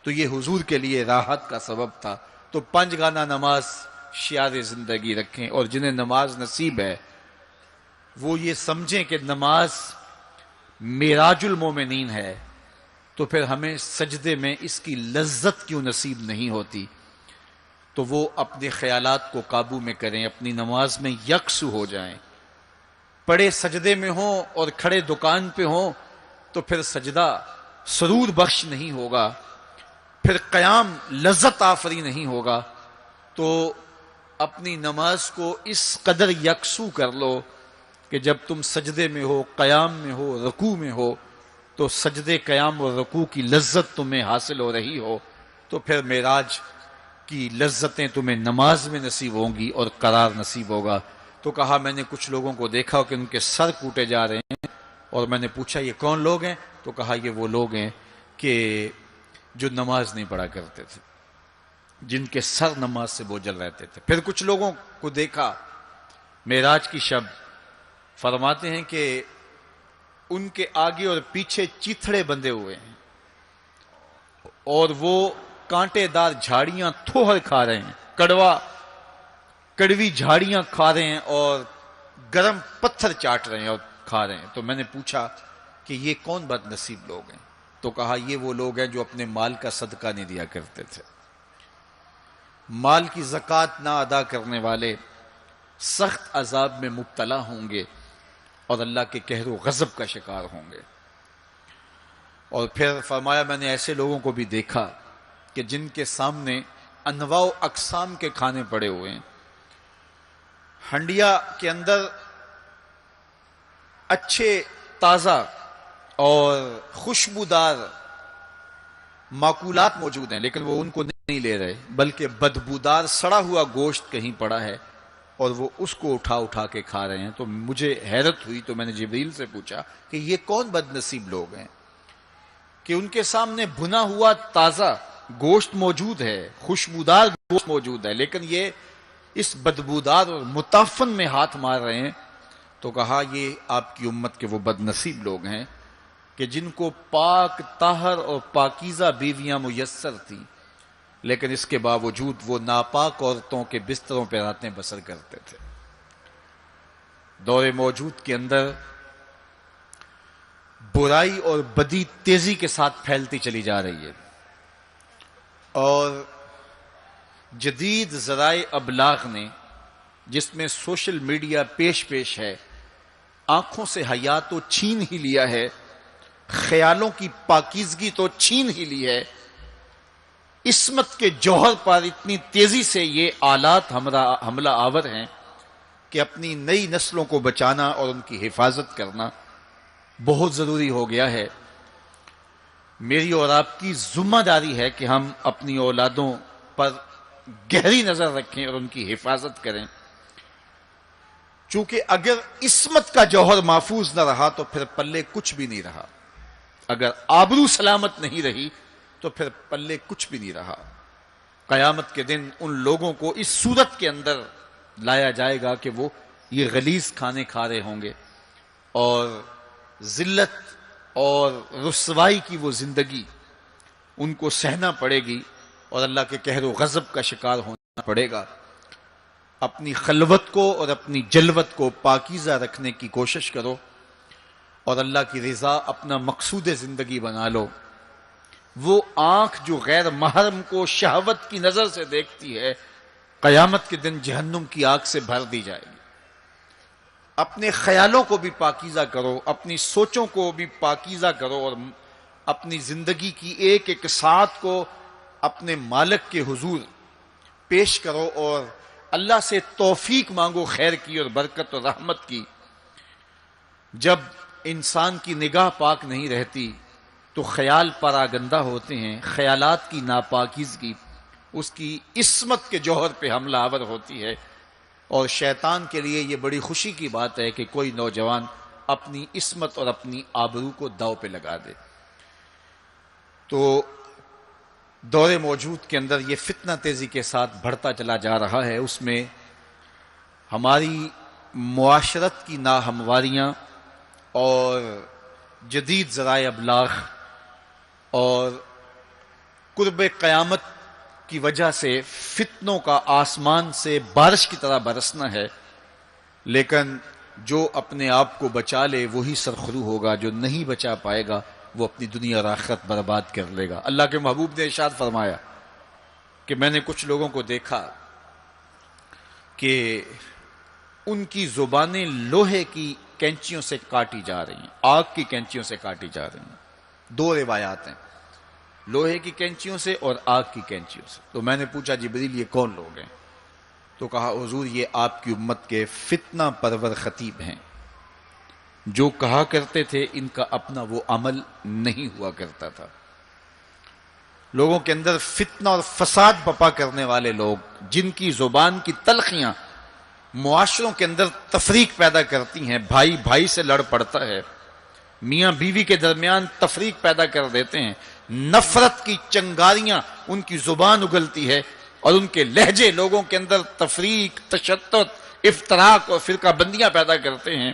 تو یہ حضور کے لیے راحت کا سبب تھا۔ تو 5 گانا نماز شعار زندگی رکھیں، اور جنہیں نماز نصیب ہے وہ یہ سمجھیں کہ نماز معراج المومنین ہے، تو پھر ہمیں سجدے میں اس کی لذت کیوں نصیب نہیں ہوتی؟ تو وہ اپنے خیالات کو قابو میں کریں، اپنی نماز میں یکسو ہو جائیں، پڑے سجدے میں ہوں اور کھڑے دکان پہ ہوں تو پھر سجدہ سرور بخش نہیں ہوگا، پھر قیام لذت آفری نہیں ہوگا۔ تو اپنی نماز کو اس قدر یکسو کر لو کہ جب تم سجدے میں ہو، قیام میں ہو، رکوع میں ہو، تو سجدے، قیام اور رکوع کی لذت تمہیں حاصل ہو رہی ہو، تو پھر معراج کی لذتیں تمہیں نماز میں نصیب ہوں گی اور قرار نصیب ہوگا۔ تو کہا میں نے کچھ لوگوں کو دیکھا کہ ان کے سر کوٹے جا رہے ہیں، اور میں نے پوچھا یہ کون لوگ ہیں؟ تو کہا یہ وہ لوگ ہیں کہ جو نماز نہیں پڑھا کرتے تھے، جن کے سر نماز سے بوجھل رہتے تھے۔ پھر کچھ لوگوں کو دیکھا معراج کی شب، فرماتے ہیں کہ ان کے آگے اور پیچھے چیتھڑے بندھے ہوئے ہیں، اور وہ کانٹے دار جھاڑیاں تھوہر کھا رہے ہیں، کڑوی جھاڑیاں کھا رہے ہیں، اور گرم پتھر چاٹ رہے ہیں اور کھا رہے ہیں۔ تو میں نے پوچھا کہ یہ کون بد نصیب لوگ ہیں؟ تو کہا یہ وہ لوگ ہیں جو اپنے مال کا صدقہ نہیں دیا کرتے تھے، مال کی زکوٰۃ نہ ادا کرنے والے سخت عذاب میں مبتلا ہوں گے اور اللہ کے قہر و غضب کا شکار ہوں گے۔ اور پھر فرمایا میں نے ایسے لوگوں کو بھی دیکھا کہ جن کے سامنے انواع و اقسام کے کھانے پڑے ہوئے ہیں، ہنڈیا کے اندر اچھے تازہ اور خوشبودار معقولات موجود ہیں، لیکن وہ ان کو نہیں لے رہے، بلکہ بدبودار سڑا ہوا گوشت کہیں پڑا ہے اور وہ اس کو اٹھا کے کھا رہے ہیں۔ تو مجھے حیرت ہوئی، تو میں نے جبریل سے پوچھا کہ یہ کون بد نصیب لوگ ہیں کہ ان کے سامنے بھنا ہوا تازہ گوشت موجود ہے، خوشبودار گوشت موجود ہے، لیکن یہ اس بدبودار اور متعفن میں ہاتھ مار رہے ہیں۔ تو کہا یہ آپ کی امت کے وہ بد نصیب لوگ ہیں کہ جن کو پاک طاہر اور پاکیزہ بیویاں میسر تھیں، لیکن اس کے باوجود وہ ناپاک عورتوں کے بستروں پہ راتیں بسر کرتے تھے۔ دور موجود کے اندر برائی اور بدی تیزی کے ساتھ پھیلتی چلی جا رہی ہے، اور جدید ذرائع ابلاغ نے، جس میں سوشل میڈیا پیش ہے، آنکھوں سے حیا تو چھین ہی لیا ہے، خیالوں کی پاکیزگی تو چھین ہی لی ہے، عصمت کے جوہر پر اتنی تیزی سے یہ آلات حملہ آور ہیں کہ اپنی نئی نسلوں کو بچانا اور ان کی حفاظت کرنا بہت ضروری ہو گیا ہے۔ میری اور آپ کی ذمہ داری ہے کہ ہم اپنی اولادوں پر گہری نظر رکھیں اور ان کی حفاظت کریں، چونکہ اگر عصمت کا جوہر محفوظ نہ رہا تو پھر پلے کچھ بھی نہیں رہا، اگر آبرو سلامت نہیں رہی تو پھر پلے کچھ بھی نہیں رہا۔ قیامت کے دن ان لوگوں کو اس صورت کے اندر لایا جائے گا کہ وہ یہ غلیظ کھانے کھا رہے ہوں گے، اور ذلت اور رسوائی کی وہ زندگی ان کو سہنا پڑے گی، اور اللہ کے قہر و غضب کا شکار ہونا پڑے گا۔ اپنی خلوت کو اور اپنی جلوت کو پاکیزہ رکھنے کی کوشش کرو، اور اللہ کی رضا اپنا مقصود زندگی بنا لو۔ وہ آنکھ جو غیر محرم کو شہوت کی نظر سے دیکھتی ہے، قیامت کے دن جہنم کی آگ سے بھر دی جائے گی۔ اپنے خیالوں کو بھی پاکیزہ کرو، اپنی سوچوں کو بھی پاکیزہ کرو، اور اپنی زندگی کی ایک ایک ساعت کو اپنے مالک کے حضور پیش کرو، اور اللہ سے توفیق مانگو خیر کی اور برکت اور رحمت کی۔ جب انسان کی نگاہ پاک نہیں رہتی تو خیال پراگندہ ہوتے ہیں، خیالات کی ناپاکیزگی اس کی عصمت کے جوہر پہ حملہ آور ہوتی ہے، اور شیطان کے لیے یہ بڑی خوشی کی بات ہے کہ کوئی نوجوان اپنی عصمت اور اپنی آبرو کو داؤ پہ لگا دے۔ تو دور موجود کے اندر یہ فتنہ تیزی کے ساتھ بڑھتا چلا جا رہا ہے، اس میں ہماری معاشرت کی ناہمواریاں اور جدید ذرائع ابلاغ اور قرب قیامت کی وجہ سے فتنوں کا آسمان سے بارش کی طرح برسنا ہے، لیکن جو اپنے آپ کو بچا لے وہی سرخرو ہوگا، جو نہیں بچا پائے گا وہ اپنی دنیا اور آخرت برباد کر لے گا۔ اللہ کے محبوب نے ارشاد فرمایا کہ میں نے کچھ لوگوں کو دیکھا کہ ان کی زبانیں لوہے کی کینچیوں سے کاٹی جا رہی ہیں، آگ کی کینچیوں سے کاٹی جا رہی ہیں۔ دو روایات ہیں، لوہے کی کینچیوں سے اور آگ کی کینچیوں سے۔ تو میں نے پوچھا جبریل یہ کون لوگ ہیں؟ تو کہا حضور یہ آپ کی امت کے فتنہ پرور خطیب ہیں، جو کہا کرتے تھے ان کا اپنا وہ عمل نہیں ہوا کرتا تھا۔ لوگوں کے اندر فتنہ اور فساد بپا کرنے والے لوگ، جن کی زبان کی تلخیاں معاشروں کے اندر تفریق پیدا کرتی ہیں، بھائی بھائی سے لڑ پڑتا ہے، میاں بیوی کے درمیان تفریق پیدا کر دیتے ہیں، نفرت کی چنگاریاں ان کی زبان اگلتی ہے، اور ان کے لہجے لوگوں کے اندر تفریق، تشدد، افتراق اور فرقہ بندیاں پیدا کرتے ہیں۔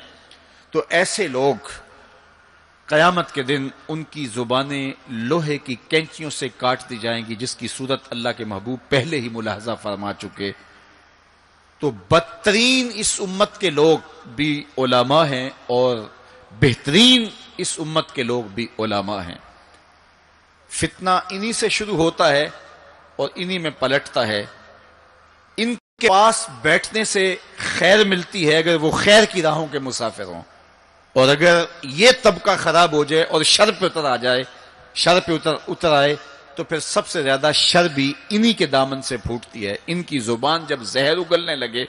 تو ایسے لوگ قیامت کے دن ان کی زبانیں لوہے کی کینچیوں سے کاٹ دی جائیں گی، جس کی صورت اللہ کے محبوب پہلے ہی ملاحظہ فرما چکے۔ تو بدترین اس امت کے لوگ بھی علماء ہیں اور بہترین اس امت کے لوگ بھی علماء ہیں۔ فتنہ انہی سے شروع ہوتا ہے اور انہی میں پلٹتا ہے۔ ان کے پاس بیٹھنے سے خیر ملتی ہے اگر وہ خیر کی راہوں کے مسافر ہوں، اور اگر یہ طبقہ خراب ہو جائے اور شر پہ اتر آ جائے، شر پہ اتر آئے تو پھر سب سے زیادہ شر بھی انہی کے دامن سے پھوٹتی ہے۔ ان کی زبان جب زہر اگلنے لگے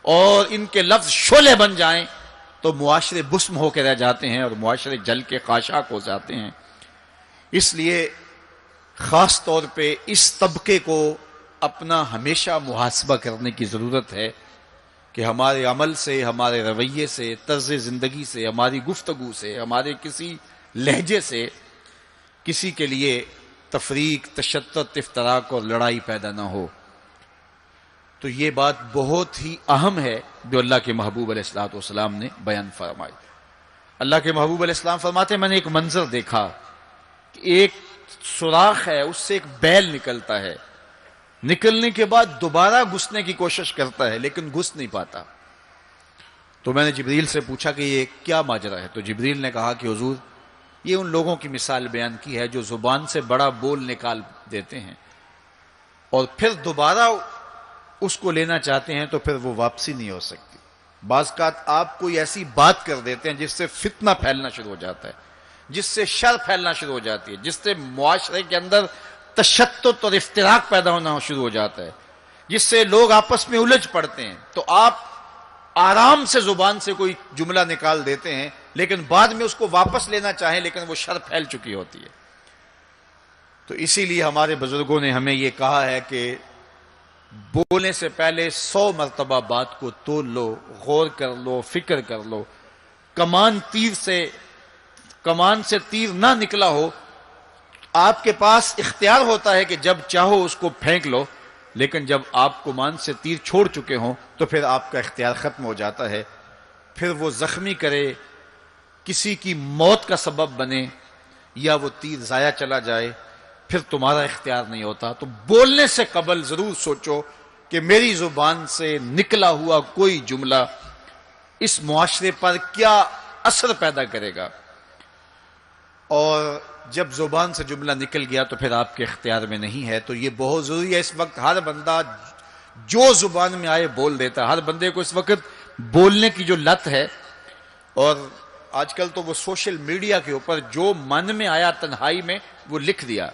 اور ان کے لفظ شعلے بن جائیں تو معاشرے بسم ہو کے رہ جاتے ہیں اور معاشرے جل کے خاشاک ہو جاتے ہیں۔ اس لیے خاص طور پہ اس طبقے کو اپنا ہمیشہ محاسبہ کرنے کی ضرورت ہے کہ ہمارے عمل سے، ہمارے رویے سے، طرز زندگی سے، ہماری گفتگو سے، ہمارے کسی لہجے سے کسی کے لیے تفریق، تشدد، افتراق اور لڑائی پیدا نہ ہو۔ تو یہ بات بہت ہی اہم ہے جو اللہ کے محبوب علیہ الصلوۃ والسلام نے بیان فرمائی۔ اللہ کے محبوب علیہ السلام فرماتے ہیں میں نے ایک منظر دیکھا کہ ایک سوراخ ہے، اس سے ایک بیل نکلتا ہے، نکلنے کے بعد دوبارہ گھسنے کی کوشش کرتا ہے لیکن گھس نہیں پاتا۔ تو میں نے جبریل سے پوچھا کہ یہ کیا ماجرا ہے؟ تو جبریل نے کہا کہ حضور یہ ان لوگوں کی مثال بیان کی ہے جو زبان سے بڑا بول نکال دیتے ہیں اور پھر دوبارہ اس کو لینا چاہتے ہیں تو پھر وہ واپسی نہیں ہو سکتی۔ بعض اوقات آپ کوئی ایسی بات کر دیتے ہیں جس سے فتنہ پھیلنا شروع ہو جاتا ہے، جس سے شر پھیلنا شروع ہو جاتی ہے، جس سے معاشرے کے اندر تشدد اور افتراق پیدا ہونا شروع ہو جاتا ہے، جس سے لوگ آپس میں الجھ پڑتے ہیں۔ تو آپ آرام سے زبان سے کوئی جملہ نکال دیتے ہیں لیکن بعد میں اس کو واپس لینا چاہیں لیکن وہ شر پھیل چکی ہوتی ہے۔ تو اسی لیے ہمارے بزرگوں نے ہمیں یہ کہا ہے کہ بولنے سے پہلے 100 مرتبہ بات کو تول لو، غور کر لو، فکر کر لو۔ کمان سے تیر نہ نکلا ہو، آپ کے پاس اختیار ہوتا ہے کہ جب چاہو اس کو پھینک لو، لیکن جب آپ کمان سے تیر چھوڑ چکے ہوں تو پھر آپ کا اختیار ختم ہو جاتا ہے۔ پھر وہ زخمی کرے، کسی کی موت کا سبب بنے یا وہ تیر ضائع چلا جائے، پھر تمہارا اختیار نہیں ہوتا۔ تو بولنے سے قبل ضرور سوچو کہ میری زبان سے نکلا ہوا کوئی جملہ اس معاشرے پر کیا اثر پیدا کرے گا، اور جب زبان سے جملہ نکل گیا تو پھر آپ کے اختیار میں نہیں ہے۔ تو یہ بہت ضروری ہے۔ اس وقت ہر بندہ جو زبان میں آئے بول دیتا ہے، ہر بندے کو اس وقت بولنے کی جو لت ہے، اور آج کل تو وہ سوشل میڈیا کے اوپر جو من میں آیا تنہائی میں وہ لکھ دیا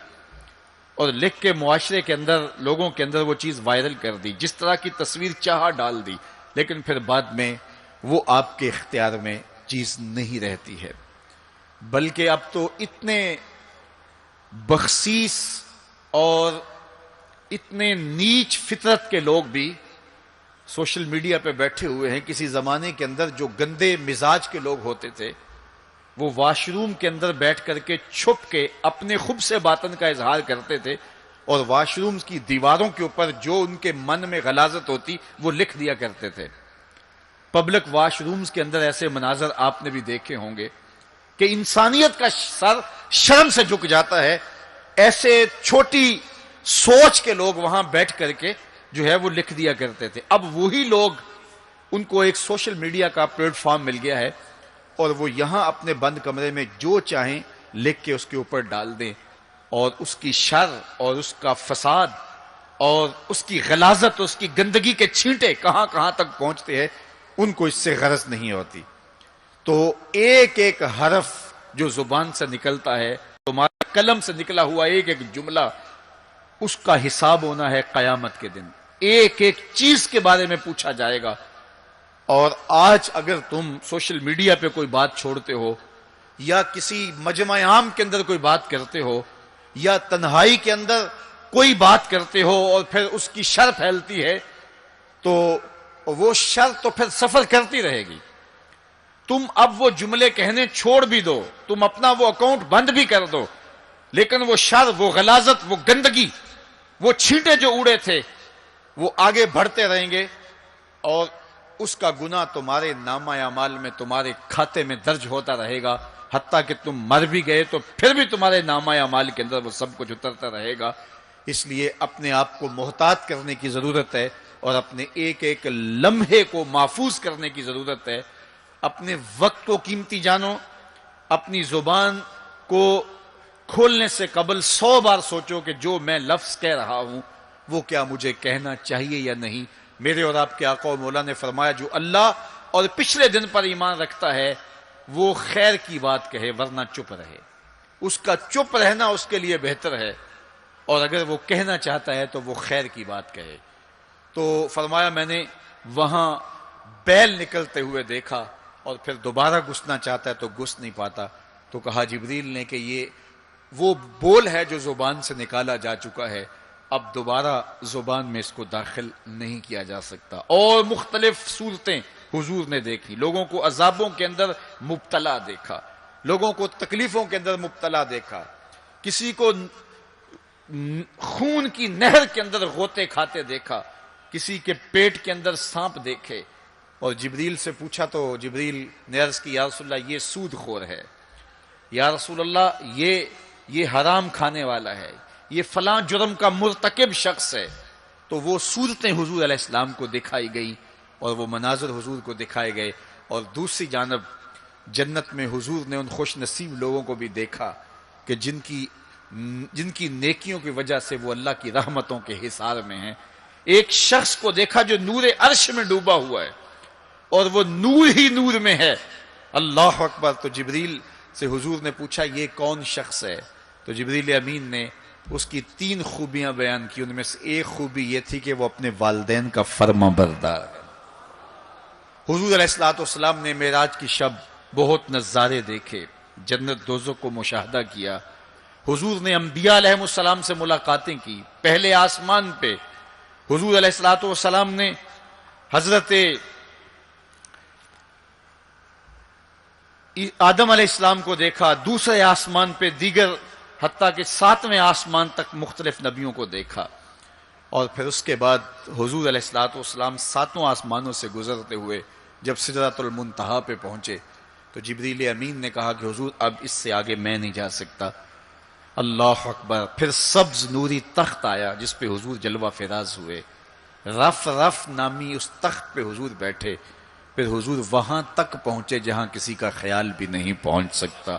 اور لکھ کے معاشرے کے اندر لوگوں کے اندر وہ چیز وائرل کر دی، جس طرح کی تصویر چاہا ڈال دی، لیکن پھر بعد میں وہ آپ کے اختیار میں چیز نہیں رہتی ہے۔ بلکہ اب تو اتنے بخسیس اور اتنے نیچ فطرت کے لوگ بھی سوشل میڈیا پہ بیٹھے ہوئے ہیں. کسی زمانے کے اندر جو گندے مزاج کے لوگ ہوتے تھے وہ واش روم کے اندر بیٹھ کر کے چھپ کے اپنے خب سے باطن کا اظہار کرتے تھے اور واش روم کی دیواروں کے اوپر جو ان کے من میں غلاظت ہوتی وہ لکھ دیا کرتے تھے. پبلک واش رومز کے اندر ایسے مناظر آپ نے بھی دیکھے ہوں گے کہ انسانیت کا سر شرم سے جھک جاتا ہے. ایسے چھوٹی سوچ کے لوگ وہاں بیٹھ کر کے جو ہے وہ لکھ دیا کرتے تھے. اب وہی لوگ، ان کو ایک سوشل میڈیا کا پلیٹ فارم مل گیا ہے اور وہ یہاں اپنے بند کمرے میں جو چاہیں لکھ کے اس کے اوپر ڈال دیں، اور اس کی شر اور اس کا فساد اور اس کی غلاظت، اس کی گندگی کے چھینٹے کہاں کہاں تک پہنچتے ہیں ان کو اس سے غرض نہیں ہوتی. تو ایک ایک حرف جو زبان سے نکلتا ہے، تمہارے قلم سے نکلا ہوا ایک ایک جملہ، اس کا حساب ہونا ہے قیامت کے دن. ایک ایک چیز کے بارے میں پوچھا جائے گا. اور آج اگر تم سوشل میڈیا پہ کوئی بات چھوڑتے ہو یا کسی مجمع عام کے اندر کوئی بات کرتے ہو یا تنہائی کے اندر کوئی بات کرتے ہو اور پھر اس کی شر پھیلتی ہے، تو وہ شر تو پھر سفر کرتی رہے گی. تم اب وہ جملے کہنے چھوڑ بھی دو، تم اپنا وہ اکاؤنٹ بند بھی کر دو، لیکن وہ شر، وہ غلاظت، وہ گندگی، وہ چھینٹے جو اڑے تھے وہ آگے بڑھتے رہیں گے اور اس کا گناہ تمہارے نامہ اعمال میں، تمہارے کھاتے میں درج ہوتا رہے گا. حتیٰ کہ تم مر بھی گئے تو پھر بھی تمہارے نامہ اعمال کے اندر وہ سب کچھ اترتا رہے گا. اس لیے اپنے آپ کو محتاط کرنے کی ضرورت ہے اور اپنے ایک ایک لمحے کو محفوظ کرنے کی ضرورت ہے. اپنے وقت کو قیمتی جانو. اپنی زبان کو کھولنے سے قبل 100 بار سوچو کہ جو میں لفظ کہہ رہا ہوں وہ کیا مجھے کہنا چاہیے یا نہیں. میرے اور آپ کے آقا و مولا نے فرمایا جو اللہ اور پچھلے دن پر ایمان رکھتا ہے وہ خیر کی بات کہے ورنہ چپ رہے. اس کا چپ رہنا اس کے لیے بہتر ہے، اور اگر وہ کہنا چاہتا ہے تو وہ خیر کی بات کہے. تو فرمایا میں نے وہاں بیل نکلتے ہوئے دیکھا اور پھر دوبارہ گھسنا چاہتا ہے تو گھس نہیں پاتا. تو کہا جبریل نے کہ یہ وہ بول ہے جو زبان سے نکالا جا چکا ہے، اب دوبارہ زبان میں اس کو داخل نہیں کیا جا سکتا. اور مختلف صورتیں حضور نے دیکھی. لوگوں کو عذابوں کے اندر مبتلا دیکھا، لوگوں کو تکلیفوں کے اندر مبتلا دیکھا، کسی کو خون کی نہر کے اندر غوطے کھاتے دیکھا، کسی کے پیٹ کے اندر سانپ دیکھے. اور جبریل سے پوچھا تو جبریل نے عرض کی یا رسول اللہ یہ سود خور ہے، یا رسول اللہ یہ حرام کھانے والا ہے، یہ فلاں جرم کا مرتکب شخص ہے. تو وہ صورتیں حضور علیہ السلام کو دکھائی گئی اور وہ مناظر حضور کو دکھائے گئے. اور دوسری جانب جنت میں حضور نے ان خوش نصیب لوگوں کو بھی دیکھا کہ جن کی نیکیوں کی وجہ سے وہ اللہ کی رحمتوں کے حصار میں ہیں. ایک شخص کو دیکھا جو نور عرش میں ڈوبا ہوا ہے اور وہ نور ہی نور میں ہے. اللہ اکبر. تو جبریل سے حضور نے پوچھا یہ کون شخص ہے؟ تو جبریل امین نے اس کی 3 خوبیاں بیان کی. ان میں سے ایک خوبی یہ تھی کہ وہ اپنے والدین کا فرما بردار ہے. حضور علیہ الصلوۃ والسلام نے معراج کی شب بہت نظارے دیکھے، جنت دوزخ کو مشاہدہ کیا. حضور نے انبیاء علیہ السلام سے ملاقاتیں کی. پہلے آسمان پہ حضور علیہ الصلوۃ والسلام نے حضرت آدم علیہ السلام کو دیکھا. دوسرے آسمان پہ دیگر حتیٰ کہ 7ویں آسمان تک مختلف نبیوں کو دیکھا. اور پھر اس کے بعد حضور علیہ الصلوۃ والسلام 7 آسمانوں سے گزرتے ہوئے جب سدرۃ المنتہا پہ پہنچے تو جبریل امین نے کہا کہ حضور اب اس سے آگے میں نہیں جا سکتا. اللہ اکبر. پھر سبز نوری تخت آیا جس پہ حضور جلوہ فراز ہوئے. رف رف نامی اس تخت پہ حضور بیٹھے. پھر حضور وہاں تک پہنچے جہاں کسی کا خیال بھی نہیں پہنچ سکتا.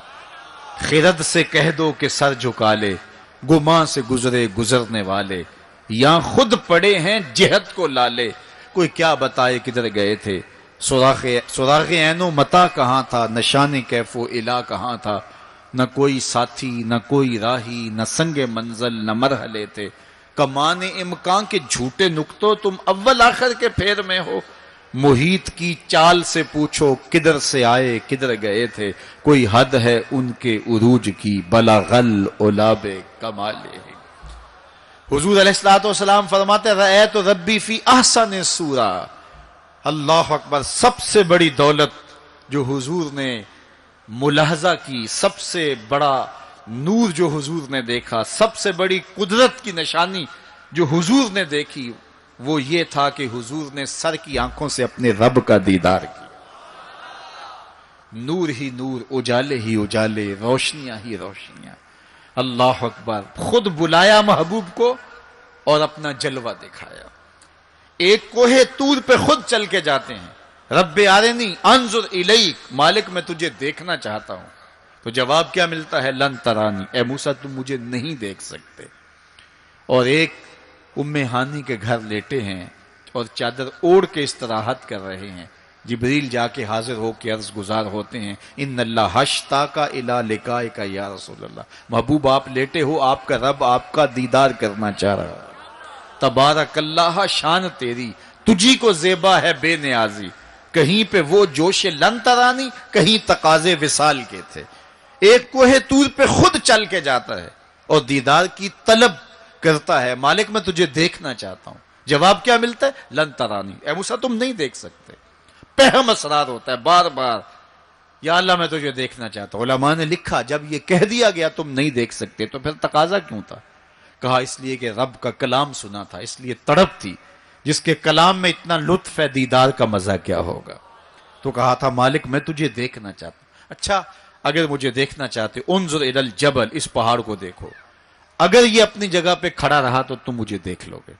خرد سے کہہ دو کہ سر جھکا لے، گماں سے گزرے گزرنے والے، یہاں خود پڑے ہیں جہت کو لالے. کوئی کیا بتائے کدھر گئے تھے، سراغ عین و متا کہاں تھا، نشان کیف و الا کہاں تھا. نہ کوئی ساتھی نہ کوئی راہی، نہ سنگ منزل نہ مرحلے تھے. کمان امکان کے جھوٹے نکتوں تم اول آخر کے پھیر میں ہو. محیط کی چال سے پوچھو کدھر سے آئے کدھر گئے تھے. کوئی حد ہے ان کے عروج کی، بلغل اولاب کمالے. حضور علیہ الصلوۃ والسلام فرماتے رأیت ربی فی احسن صورہ، اللہ اکبر. سب سے بڑی دولت جو حضور نے ملاحظہ کی، سب سے بڑا نور جو حضور نے دیکھا، سب سے بڑی قدرت کی نشانی جو حضور نے دیکھی، وہ یہ تھا کہ حضور نے سر کی آنکھوں سے اپنے رب کا دیدار کیا. نور ہی نور، اجالے ہی اجالے، روشنیاں ہی روشنیاں. اللہ اکبر. خود بلایا محبوب کو اور اپنا جلوہ دکھایا. ایک کوہ طور پہ خود چل کے جاتے ہیں. رب آرنی انظر الیک، مالک میں تجھے دیکھنا چاہتا ہوں. تو جواب کیا ملتا ہے؟ لن ترانی، اے موسیٰ تم مجھے نہیں دیکھ سکتے. اور ایک ام ہانی کے گھر لیٹے ہیں اور چادر اوڑھ کے استراحت کر رہے ہیں. جبریل جا کے حاضر ہو کے عرض گزار ہوتے ہیں، ان اللہ حشتاک الی لقائک یا رسول اللہ. محبوب آپ لیٹے ہو، آپ کا رب آپ کا دیدار کرنا چاہ رہا ہے. تبارک اللہ، شان تیری، تجھی کو زیبا ہے بے نیازی. کہیں پہ وہ جوش لن ترانی، کہیں تقاضے وصال کے تھے. ایک کوہ طور پہ خود چل کے جاتا ہے اور دیدار کی طلب کرتا ہے. مالک میں تجھے دیکھنا چاہتا ہوں. جواب کیا ملتا ہے؟ لن ترانی، اے موسیٰ تم نہیں دیکھ سکتے. پہم اسرار ہوتا ہے بار بار، یا اللہ میں تجھے دیکھنا چاہتا ہوں. علماء نے لکھا جب یہ کہہ دیا گیا تم نہیں دیکھ سکتے تو پھر تقاضا کیوں تھا؟ کہا اس لیے کہ رب کا کلام سنا تھا، اس لیے تڑپ تھی. جس کے کلام میں اتنا لطف ہے، دیدار کا مزہ کیا ہوگا. تو کہا تھا مالک میں تجھے دیکھنا چاہتا ہوں. اچھا اگر مجھے دیکھنا چاہتے انظر الی الجبل، اس پہاڑ کو دیکھو. اگر یہ اپنی جگہ پہ کھڑا رہا تو تم مجھے دیکھ لو گے.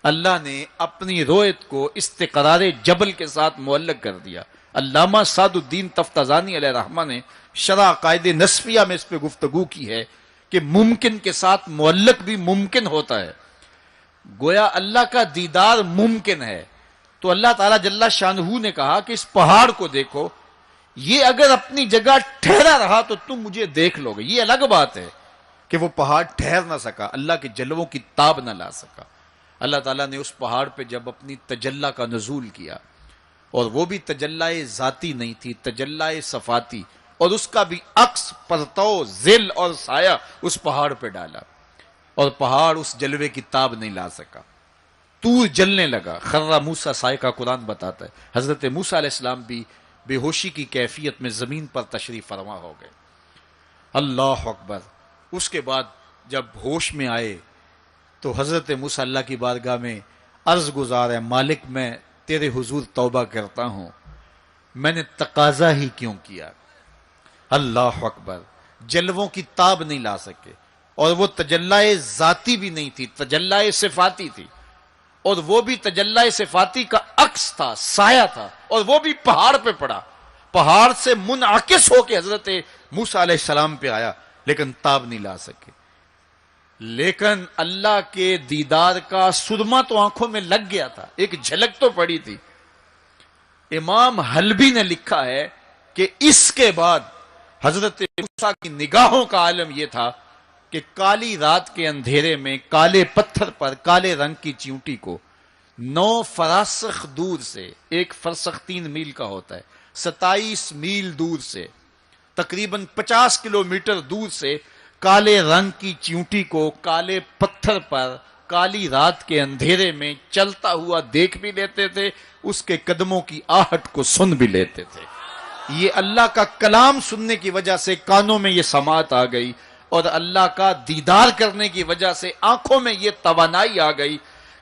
اللہ نے اپنی رویت کو استقرار جبل کے ساتھ معلق کر دیا. علامہ سعد الدین تفتازانی علیہ رحمہ نے شرح قائد نصفیہ میں اس پہ گفتگو کی ہے کہ ممکن کے ساتھ معلق بھی ممکن ہوتا ہے. گویا اللہ کا دیدار ممکن ہے تو اللہ تعالیٰ جل شانہ نے کہا کہ اس پہاڑ کو دیکھو، یہ اگر اپنی جگہ ٹھہرا رہا تو تم مجھے دیکھ لو گے. یہ الگ بات ہے کہ وہ پہاڑ ٹھہر نہ سکا، اللہ کے جلووں کی تاب نہ لا سکا. اللہ تعالیٰ نے اس پہاڑ پہ جب اپنی تجلی کا نزول کیا، اور وہ بھی تجلی ذاتی نہیں تھی، تجلی صفاتی، اور اس کا بھی عکس پرتو ظل اور سایہ اس پہاڑ پہ ڈالا، اور پہاڑ اس جلوے کی تاب نہیں لا سکا. طور جلنے لگا. خرہ موسیٰ سائے کا قرآن بتاتا ہے. حضرت موسیٰ علیہ السلام بھی بے ہوشی کی کیفیت میں زمین پر تشریف فرما ہو گئے. اللہ اکبر. اس کے بعد جب ہوش میں آئے تو حضرت موسیٰ اللہ کی بارگاہ میں عرض گزار ہے، مالک میں تیرے حضور توبہ کرتا ہوں، میں نے تقاضا ہی کیوں کیا. اللہ اکبر. جلووں کی تاب نہیں لا سکے، اور وہ تجلی ذاتی بھی نہیں تھی، تجلی صفاتی تھی، اور وہ بھی تجلی صفاتی کا عکس تھا، سایہ تھا، اور وہ بھی پہاڑ پہ پڑا. پہاڑ سے منعکس ہو کے حضرت موسیٰ علیہ السلام پہ آیا، لیکن تاب نہیں لا سکے. لیکن اللہ کے دیدار کا سرما تو آنکھوں میں لگ گیا تھا، ایک جھلک تو پڑی تھی. امام حلبی نے لکھا ہے کہ اس کے بعد حضرت موسیٰ کی نگاہوں کا عالم یہ تھا کہ کالی رات کے اندھیرے میں کالے پتھر پر کالے رنگ کی چیونٹی کو 9 فراسخ دور سے، ایک فرسخ 3 میل کا ہوتا ہے، 27 میل دور سے، تقریباً 50 کلومیٹر دور سے کالے رنگ کی چیونٹی کو کالے پتھر پر کالی رات کے اندھیرے میں چلتا ہوا دیکھ بھی لیتے تھے، اس کے قدموں کی آہٹ کو سن بھی لیتے تھے. یہ اللہ کا کلام سننے کی وجہ سے کانوں میں یہ سماعت آ گئی، اور اللہ کا دیدار کرنے کی وجہ سے آنکھوں میں یہ توانائی آ گئی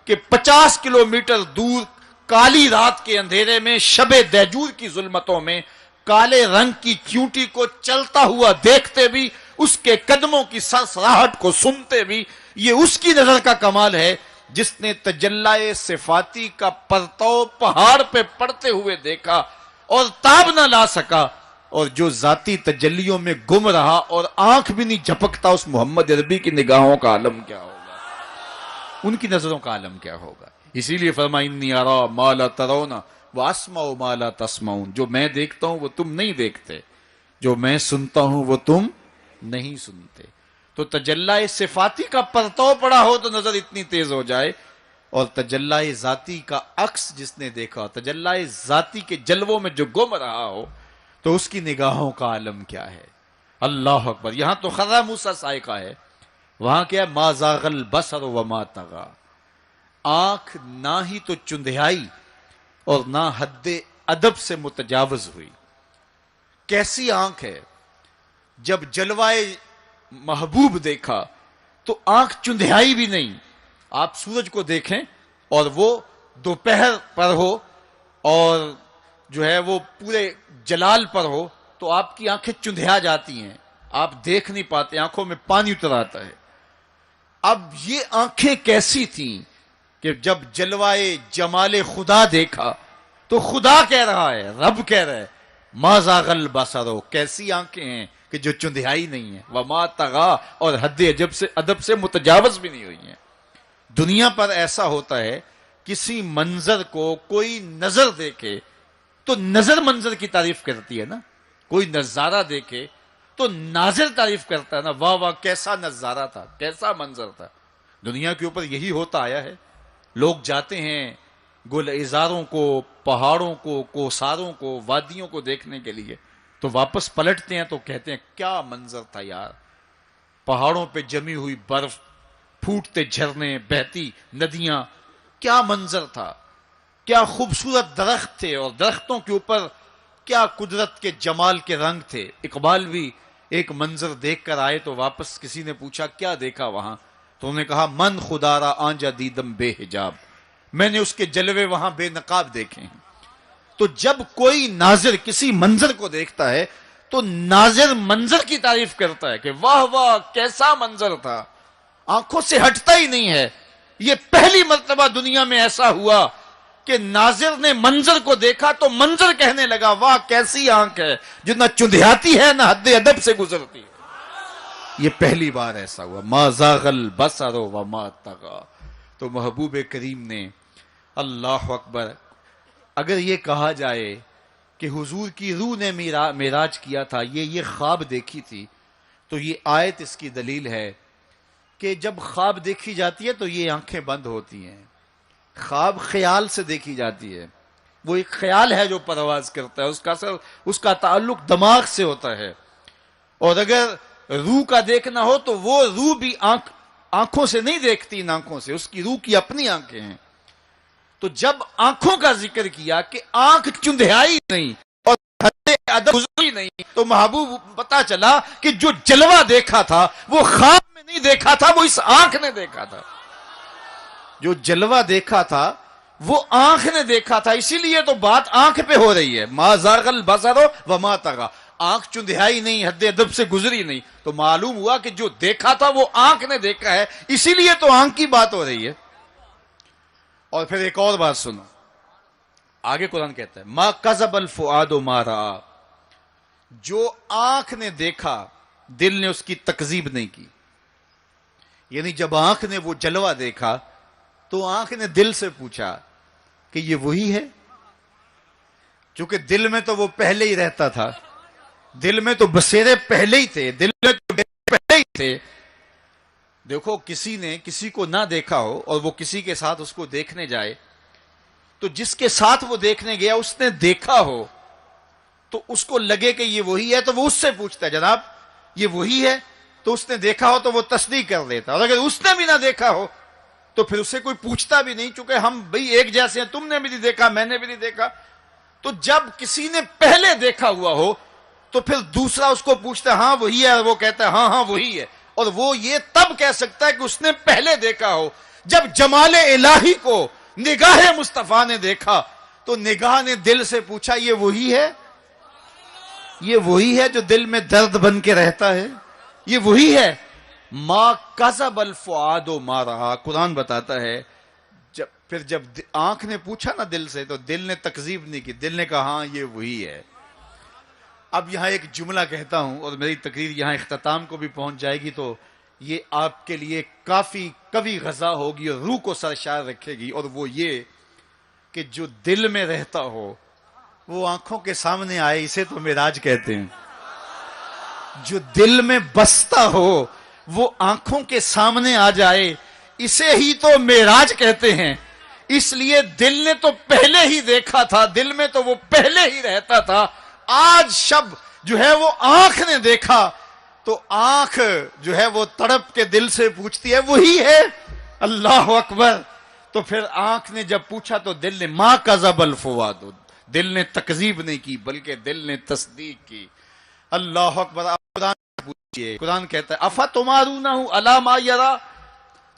کہ 50 کلومیٹر دور کالی رات کے اندھیرے میں شب دیجور کی ظلمتوں میں کالے رنگ کی چیونٹی کو چلتا ہوا دیکھتے بھی، اس کے قدموں کی سرسراہٹ کو سنتے بھی. یہ اس کی نظر کا کمال ہے جس نے تجلی صفاتی کا پرتو پہاڑ پہ پڑتے ہوئے دیکھا اور تاب نہ لا سکا، اور جو ذاتی تجلیوں میں گم رہا اور آنکھ بھی نہیں جھپکتا، اس محمد عربی کی نگاہوں کا عالم کیا ہوگا، ان کی نظروں کا عالم کیا ہوگا. اسی لیے فرمایا انی ارا ما لا ترون واسمع ما لا تسمعون. جو میں دیکھتا ہوں وہ تم نہیں دیکھتے، جو میں سنتا ہوں وہ تم نہیں سنتے. تو تجلی صفاتی کا پرتو پڑا ہو تو نظر اتنی تیز ہو جائے، اور تجلی ذاتی کا عکس جس نے دیکھا، تجلی ذاتی کے جلووں میں جو گم رہا ہو، تو اس کی نگاہوں کا عالم کیا ہے. اللہ اکبر. یہاں تو خرہ موسیٰ سائقہ ہے، وہاں کیا ہے؟ ما زاغ البصر وما طغى. آنکھ نہ ہی تو چندھیائی اور نہ حد ادب سے متجاوز ہوئی۔ کیسی آنکھ ہے، جب جلوائے محبوب دیکھا تو آنکھ چندھیائی بھی نہیں۔ آپ سورج کو دیکھیں اور وہ دوپہر پر ہو اور جو ہے وہ پورے جلال پر ہو تو آپ کی آنکھیں چندھیا جاتی ہیں، آپ دیکھ نہیں پاتے، آنکھوں میں پانی اتر آتا ہے۔ اب یہ آنکھیں کیسی تھیں کہ جب جلوائے جمال خدا دیکھا تو خدا کہہ رہا ہے، رب کہہ رہا ہے ما زاغ البصر، کیسی آنکھیں ہیں کہ جو چندھیائی نہیں ہیں، وما طغی، اور حد ادب سے متجاوز بھی نہیں ہوئی ہیں۔ دنیا پر ایسا ہوتا ہے، کسی منظر کو کوئی نظر دیکھے تو نظر منظر کی تعریف کرتی ہے نا، کوئی نظارہ دیکھے تو ناظر تعریف کرتا ہے نا، واہ واہ کیسا نظارہ تھا، کیسا منظر تھا۔ دنیا کے اوپر یہی ہوتا آیا ہے، لوگ جاتے ہیں گلزاروں کو، پہاڑوں کو، کوساروں کو، وادیوں کو دیکھنے کے لیے، تو واپس پلٹتے ہیں تو کہتے ہیں کیا منظر تھا یار، پہاڑوں پہ جمی ہوئی برف، پھوٹتے جھرنے، بہتی ندیاں، کیا منظر تھا، کیا خوبصورت درخت تھے، اور درختوں کے اوپر کیا قدرت کے جمال کے رنگ تھے۔ اقبال بھی ایک منظر دیکھ کر آئے تو واپس کسی نے پوچھا کیا دیکھا وہاں، تو انہوں نے کہا من خدا را آنجا دیدم بے حجاب، میں نے اس کے جلوے وہاں بے نقاب دیکھے ہیں۔ تو جب کوئی ناظر کسی منظر کو دیکھتا ہے تو ناظر منظر کی تعریف کرتا ہے کہ واہ واہ کیسا منظر تھا، آنکھوں سے ہٹتا ہی نہیں ہے۔ یہ پہلی مرتبہ دنیا میں ایسا ہوا کہ ناظر نے منظر کو دیکھا تو منظر کہنے لگا واہ کیسی آنکھ ہے جو نہ چندھیاتی ہے نہ حد ادب سے گزرتی ہے۔ یہ پہلی بار ایسا ہوا، ما زاغ البصر وما طغی۔ تو محبوب کریم نے، اللہ اکبر، اگر یہ کہا جائے کہ حضور کی روح نے معراج کیا تھا، یہ خواب دیکھی تھی، تو یہ آیت اس کی دلیل ہے کہ جب خواب دیکھی جاتی ہے تو یہ آنکھیں بند ہوتی ہیں۔ خواب خیال سے دیکھی جاتی ہے، وہ ایک خیال ہے جو پرواز کرتا ہے، اس کا تعلق دماغ سے ہوتا ہے، اور اگر روح کا دیکھنا ہو تو وہ روح بھی آنکھوں سے نہیں دیکھتی، ان آنکھوں سے، اس کی روح کی اپنی آنکھیں ہیں۔ تو جب آنکھوں کا ذکر کیا کہ آنکھ چندھیائی نہیں اور حد ادب گزری نہیں، تو محبوب پتا چلا کہ جو جلوہ دیکھا تھا وہ خواب میں نہیں دیکھا تھا، وہ اس آنکھ نے دیکھا تھا۔ جو جلوہ دیکھا تھا وہ آنکھ نے دیکھا تھا، اسی لیے تو بات آنکھ پہ ہو رہی ہے، ما زاغ البصر وما طغی، آنکھ چندھیائی نہیں، حد ادب سے گزری نہیں، تو معلوم ہوا کہ جو دیکھا تھا وہ آنکھ نے دیکھا ہے، اسی لیے تو آنکھ کی بات ہو رہی ہے۔ اور پھر ایک اور بات سنو، آگے قرآن کہتا ہے ما کذب الفؤاد ما رأى، جو آنکھ نے دیکھا دل نے اس کی تکذیب نہیں کی۔ یعنی جب آنکھ نے وہ جلوہ دیکھا تو آنکھ نے دل سے پوچھا کہ یہ وہی ہے، چونکہ دل میں تو وہ پہلے ہی رہتا تھا، دل میں تو بسیرے پہلے ہی تھے، دل میں تو پہلے ہی تھے۔ دیکھو کسی نے کسی کو نہ دیکھا ہو اور وہ کسی کے ساتھ اس کو دیکھنے جائے، تو جس کے ساتھ وہ دیکھنے گیا اس نے دیکھا ہو تو اس کو لگے کہ یہ وہی ہے، تو وہ اس سے پوچھتا ہے جناب یہ وہی ہے، تو اس نے دیکھا ہو تو وہ تصدیق کر لیتا، اور اگر اس نے بھی نہ دیکھا ہو تو پھر اسے کوئی پوچھتا بھی نہیں، چونکہ ہم بھئی ایک جیسے ہیں، تم نے بھی نہیں دیکھا میں نے بھی نہیں دیکھا۔ تو جب کسی نے پہلے دیکھا ہوا ہو تو پھر دوسرا اس کو پوچھتا ہے ہاں وہی ہے، اور وہ کہتا ہے ہاں وہی ہے، اور وہ یہ تب کہہ سکتا ہے کہ اس نے پہلے دیکھا ہو۔ جب جمال الہی کو نگاہ مصطفیٰ نے دیکھا تو نگاہ نے دل سے پوچھا یہ وہی ہے، یہ وہی ہے جو دل میں درد بن کے رہتا ہے، یہ وہی ہے۔ ما کذب الفؤاد ما رأى، قرآن بتاتا ہے پھر جب آنکھ نے پوچھا نا دل سے تو دل نے تکذیب نہیں کی، دل نے کہا ہاں یہ وہی ہے۔ اب یہاں ایک جملہ کہتا ہوں اور میری تقریر یہاں اختتام کو بھی پہنچ جائے گی، تو یہ آپ کے لیے کافی قوی غذا ہوگی اور روح کو سرشار رکھے گی، اور وہ یہ کہ جو دل میں رہتا ہو وہ آنکھوں کے سامنے آئے، اسے تو معراج کہتے ہیں۔ جو دل میں بستا ہو وہ آنکھوں کے سامنے آ جائے، اسے ہی تو معراج کہتے ہیں۔ اس لیے دل نے تو پہلے ہی دیکھا تھا، دل میں تو وہ پہلے ہی رہتا تھا، آج شب جو ہے وہ آنکھ نے دیکھا تو آنکھ جو ہے وہ تڑپ کے دل سے پوچھتی ہے وہی ہے۔ اللہ اکبر، تو پھر آنکھ نے جب پوچھا تو دل نے ما کذب الفؤاد، دل نے تکذیب نہیں کی بلکہ دل نے تصدیق کی۔ اللہ اکبر۔ آپ قرآن سے پوچھئے، قرآن کہتا ہے افتمارونہ علی ما یری،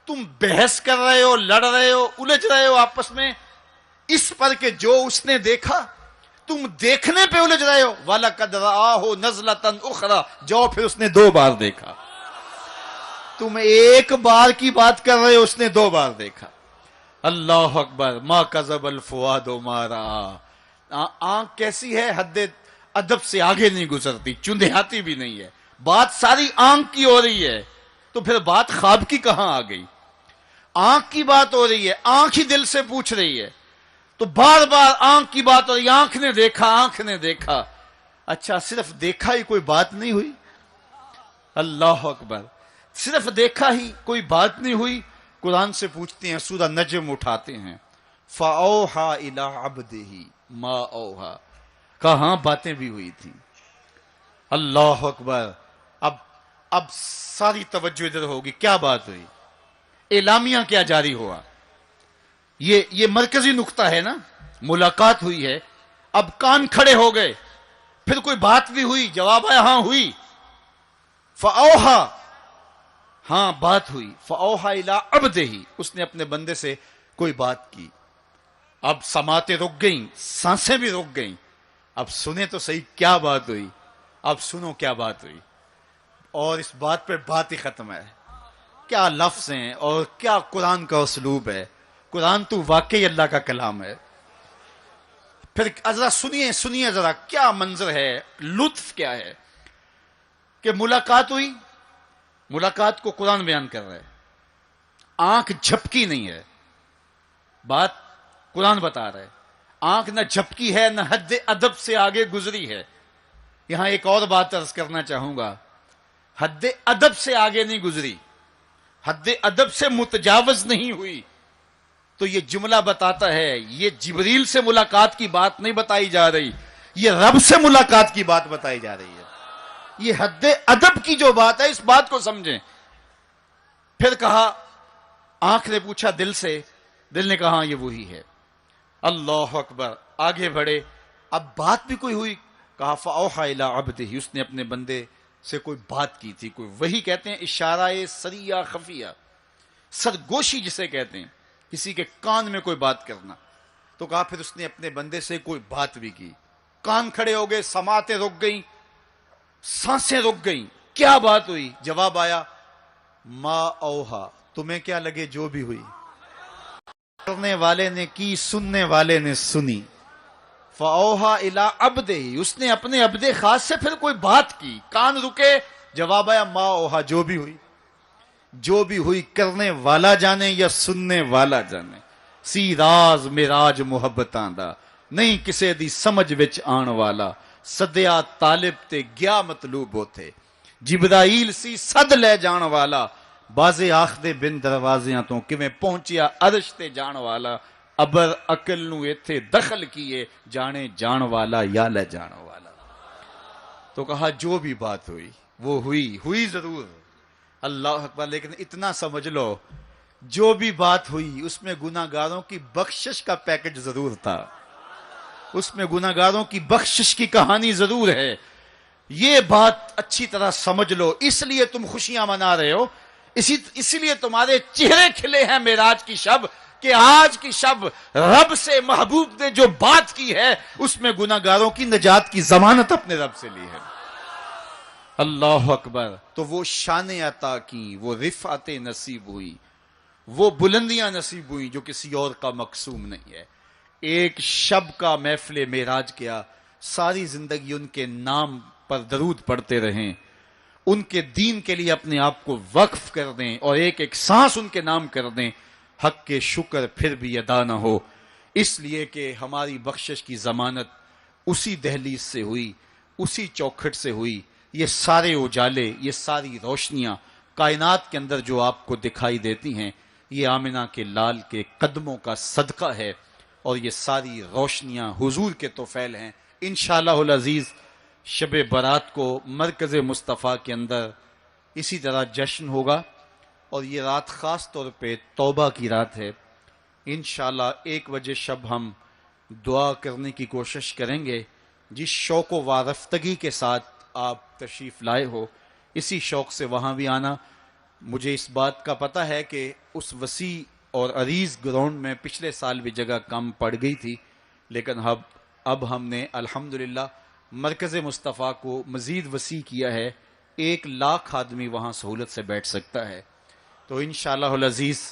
تم بحث کر رہے ہو، لڑ رہے ہو، الجھ رہے ہو آپس میں اس پر کہ جو اس نے دیکھا، تم دیکھنے پہ الجھ رہے ہو۔ وَلَقَدْ رَآهُ نَزْلَةً أُخْرَى، جو پھر اس نے 2 بار دیکھا۔ تم ایک بار کی بات کر رہے ہو، اس نے 2 بار دیکھا۔ اللہ اکبر۔ ما کذب الفؤاد ما رأى۔ آنکھ کیسی ہے؟ حد ادب سے آگے نہیں گزرتی، چندیاتی بھی نہیں ہے، بات ساری آنکھ کی ہو رہی ہے، تو پھر بات خواب کی کہاں آ گئی؟ آنکھ کی بات ہو رہی ہے، آنکھ ہی دل سے پوچھ رہی ہے، تو بار بار آنکھ کی بات ہو رہی ہے۔ آنکھ نے دیکھا، آنکھ نے دیکھا۔ اچھا صرف دیکھا ہی کوئی بات نہیں ہوئی؟ اللہ اکبر۔ صرف دیکھا ہی کوئی بات نہیں ہوئی؟ قرآن سے پوچھتے ہیں، سورہ نجم اٹھاتے ہیں، فَأَوْحَى إِلَىٰ عَبْدِهِ مَا أَوْحَىٰ، کہاں باتیں بھی ہوئی تھیں۔ اللہ اکبر۔ اب ساری توجہ ادھر ہوگی، کیا بات ہوئی؟ اعلامیہ کیا جاری ہوا؟ یہ مرکزی نقطہ ہے نا، ملاقات ہوئی ہے، اب کان کھڑے ہو گئے، پھر کوئی بات بھی ہوئی، جواب آیا ہاں ہوئی۔ فَأَوْحَىٰ، ہاں بات ہوئی۔ فَأَوْحَىٰ إِلَىٰ عَبْدِهِ، اس نے اپنے بندے سے کوئی بات کی۔ اب سماعتیں رک گئیں، سانسیں بھی رک گئیں۔ اب سنیں تو صحیح کیا بات ہوئی، اب سنو کیا بات ہوئی۔ اور اس بات پہ بات ہی ختم ہے۔ کیا لفظ ہیں اور کیا قرآن کا اسلوب ہے۔ قرآن تو واقعی اللہ کا کلام ہے۔ پھر ذرا سنیے ذرا کیا منظر ہے، لطف کیا ہے کہ ملاقات ہوئی۔ ملاقات کو قرآن بیان کر رہا ہے، آنکھ جھپکی نہیں ہے، بات قرآن بتا رہا ہے۔ آنکھ نہ جھپکی ہے، نہ حد ادب سے آگے گزری ہے۔ یہاں ایک اور بات عرض کرنا چاہوں گا، حد ادب سے آگے نہیں گزری، حد ادب سے متجاوز نہیں ہوئی۔ تو یہ جملہ بتاتا ہے یہ جبریل سے ملاقات کی بات نہیں بتائی جا رہی، یہ رب سے ملاقات کی بات بتائی جا رہی ہے۔ یہ حد ادب کی جو بات ہے، اس بات کو سمجھیں۔ پھر کہا، آنکھ نے پوچھا دل سے، دل نے کہا یہ وہی ہے۔ اللہ اکبر۔ آگے بڑھے، اب بات بھی کوئی ہوئی، کہا فَأَوْحَىٰ إِلَىٰ عَبْدِهِ، اس نے اپنے بندے سے کوئی بات کی تھی، کوئی وہی کہتے ہیں اشارہ سریہ خفیہ، سرگوشی جسے کہتے ہیں، کسی کے کان میں کوئی بات کرنا۔ تو کہا پھر اس نے اپنے بندے سے کوئی بات بھی کی، کان کھڑے ہو گئے، سماعتیں رک گئیں، سانسیں رک گئیں۔ کیا بات ہوئی؟ جواب آیا ما اوہا، تمہیں کیا لگے جو بھی ہوئی، کرنے والے نے کی، سننے والے نے سنی۔ فَأَوْحَىٰ إِلَىٰ عَبْدِهِ، اس نے اپنے عبد خاص سے پھر کوئی بات کی، کان رکے، جواب آیا ما اوہا، جو بھی ہوئی، جو بھی ہوئی کرنے والا جانے یا سننے والا جانے۔ سی راز میراج محبتاں دا، نہیں کسے دی سمجھ وچ آن والا، سدیا طالب تے گیا مطلوب ہوتے، جبرائیل سی صد لے جان والا، بازے آخدے بن دروازیاں تو کیویں پہنچیا عرش تے جان والا، ابر عقل نو ایتھے دخل کیے، جانے جان والا یا لے جان والا۔ تو کہا جو بھی بات ہوئی وہ ہوئی ضرور، اللہ اکبر، لیکن اتنا سمجھ لو جو بھی بات ہوئی اس میں گناہ گاروں کی بخشش کا پیکج ضرور تھا، اس میں گناہ گاروں کی بخشش کی کہانی ضرور ہے۔ یہ بات اچھی طرح سمجھ لو، اس لیے تم خوشیاں منا رہے ہو، اسی لیے تمہارے چہرے کھلے ہیں معراج کی شب، کہ آج کی شب رب سے محبوب نے جو بات کی ہے اس میں گناہ گاروں کی نجات کی ضمانت اپنے رب سے لی ہے۔ اللہ اکبر۔ تو وہ شان عطا کی، وہ رفعت نصیب ہوئی، وہ بلندیاں نصیب ہوئی جو کسی اور کا مقسوم نہیں ہے۔ ایک شب کا محفل معراج کیا، ساری زندگی ان کے نام پر درود پڑھتے رہیں، ان کے دین کے لیے اپنے آپ کو وقف کر دیں اور ایک ایک سانس ان کے نام کر دیں، حق کے شکر پھر بھی ادا نہ ہو، اس لیے کہ ہماری بخشش کی ضمانت اسی دہلیز سے ہوئی، اسی چوکھٹ سے ہوئی۔ یہ سارے اجالے، یہ ساری روشنیاں کائنات کے اندر جو آپ کو دکھائی دیتی ہیں، یہ آمنہ کے لال کے قدموں کا صدقہ ہے، اور یہ ساری روشنیاں حضور کے طفیل ہیں۔ انشاءاللہ العزیز شب برات کو مرکز مصطفیٰ کے اندر اسی طرح جشن ہوگا، اور یہ رات خاص طور پہ توبہ کی رات ہے۔ انشاءاللہ 1 بجے شب ہم دعا کرنے کی کوشش کریں گے. جس شوق و وارفتگی کے ساتھ آپ تشریف لائے ہو اسی شوق سے وہاں بھی آنا. مجھے اس بات کا پتہ ہے کہ اس وسیع اور عریض گراؤنڈ میں پچھلے سال بھی جگہ کم پڑ گئی تھی، لیکن اب ہم نے الحمدللہ مرکز مصطفیٰ کو مزید وسیع کیا ہے. 1,00,000 آدمی وہاں سہولت سے بیٹھ سکتا ہے. تو انشاءاللہ العزیز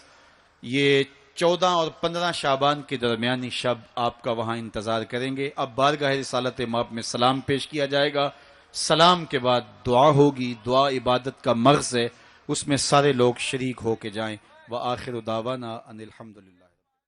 یہ 14 اور 15 شعبان کے درمیانی شب آپ کا وہاں انتظار کریں گے. اب بارگاہ رسالت مآب میں سلام پیش کیا جائے گا. سلام کے بعد دعا ہوگی. دعا عبادت کا مغز ہے، اس میں سارے لوگ شریک ہو کے جائیں. وآخر دعوانا ان الحمدللہ.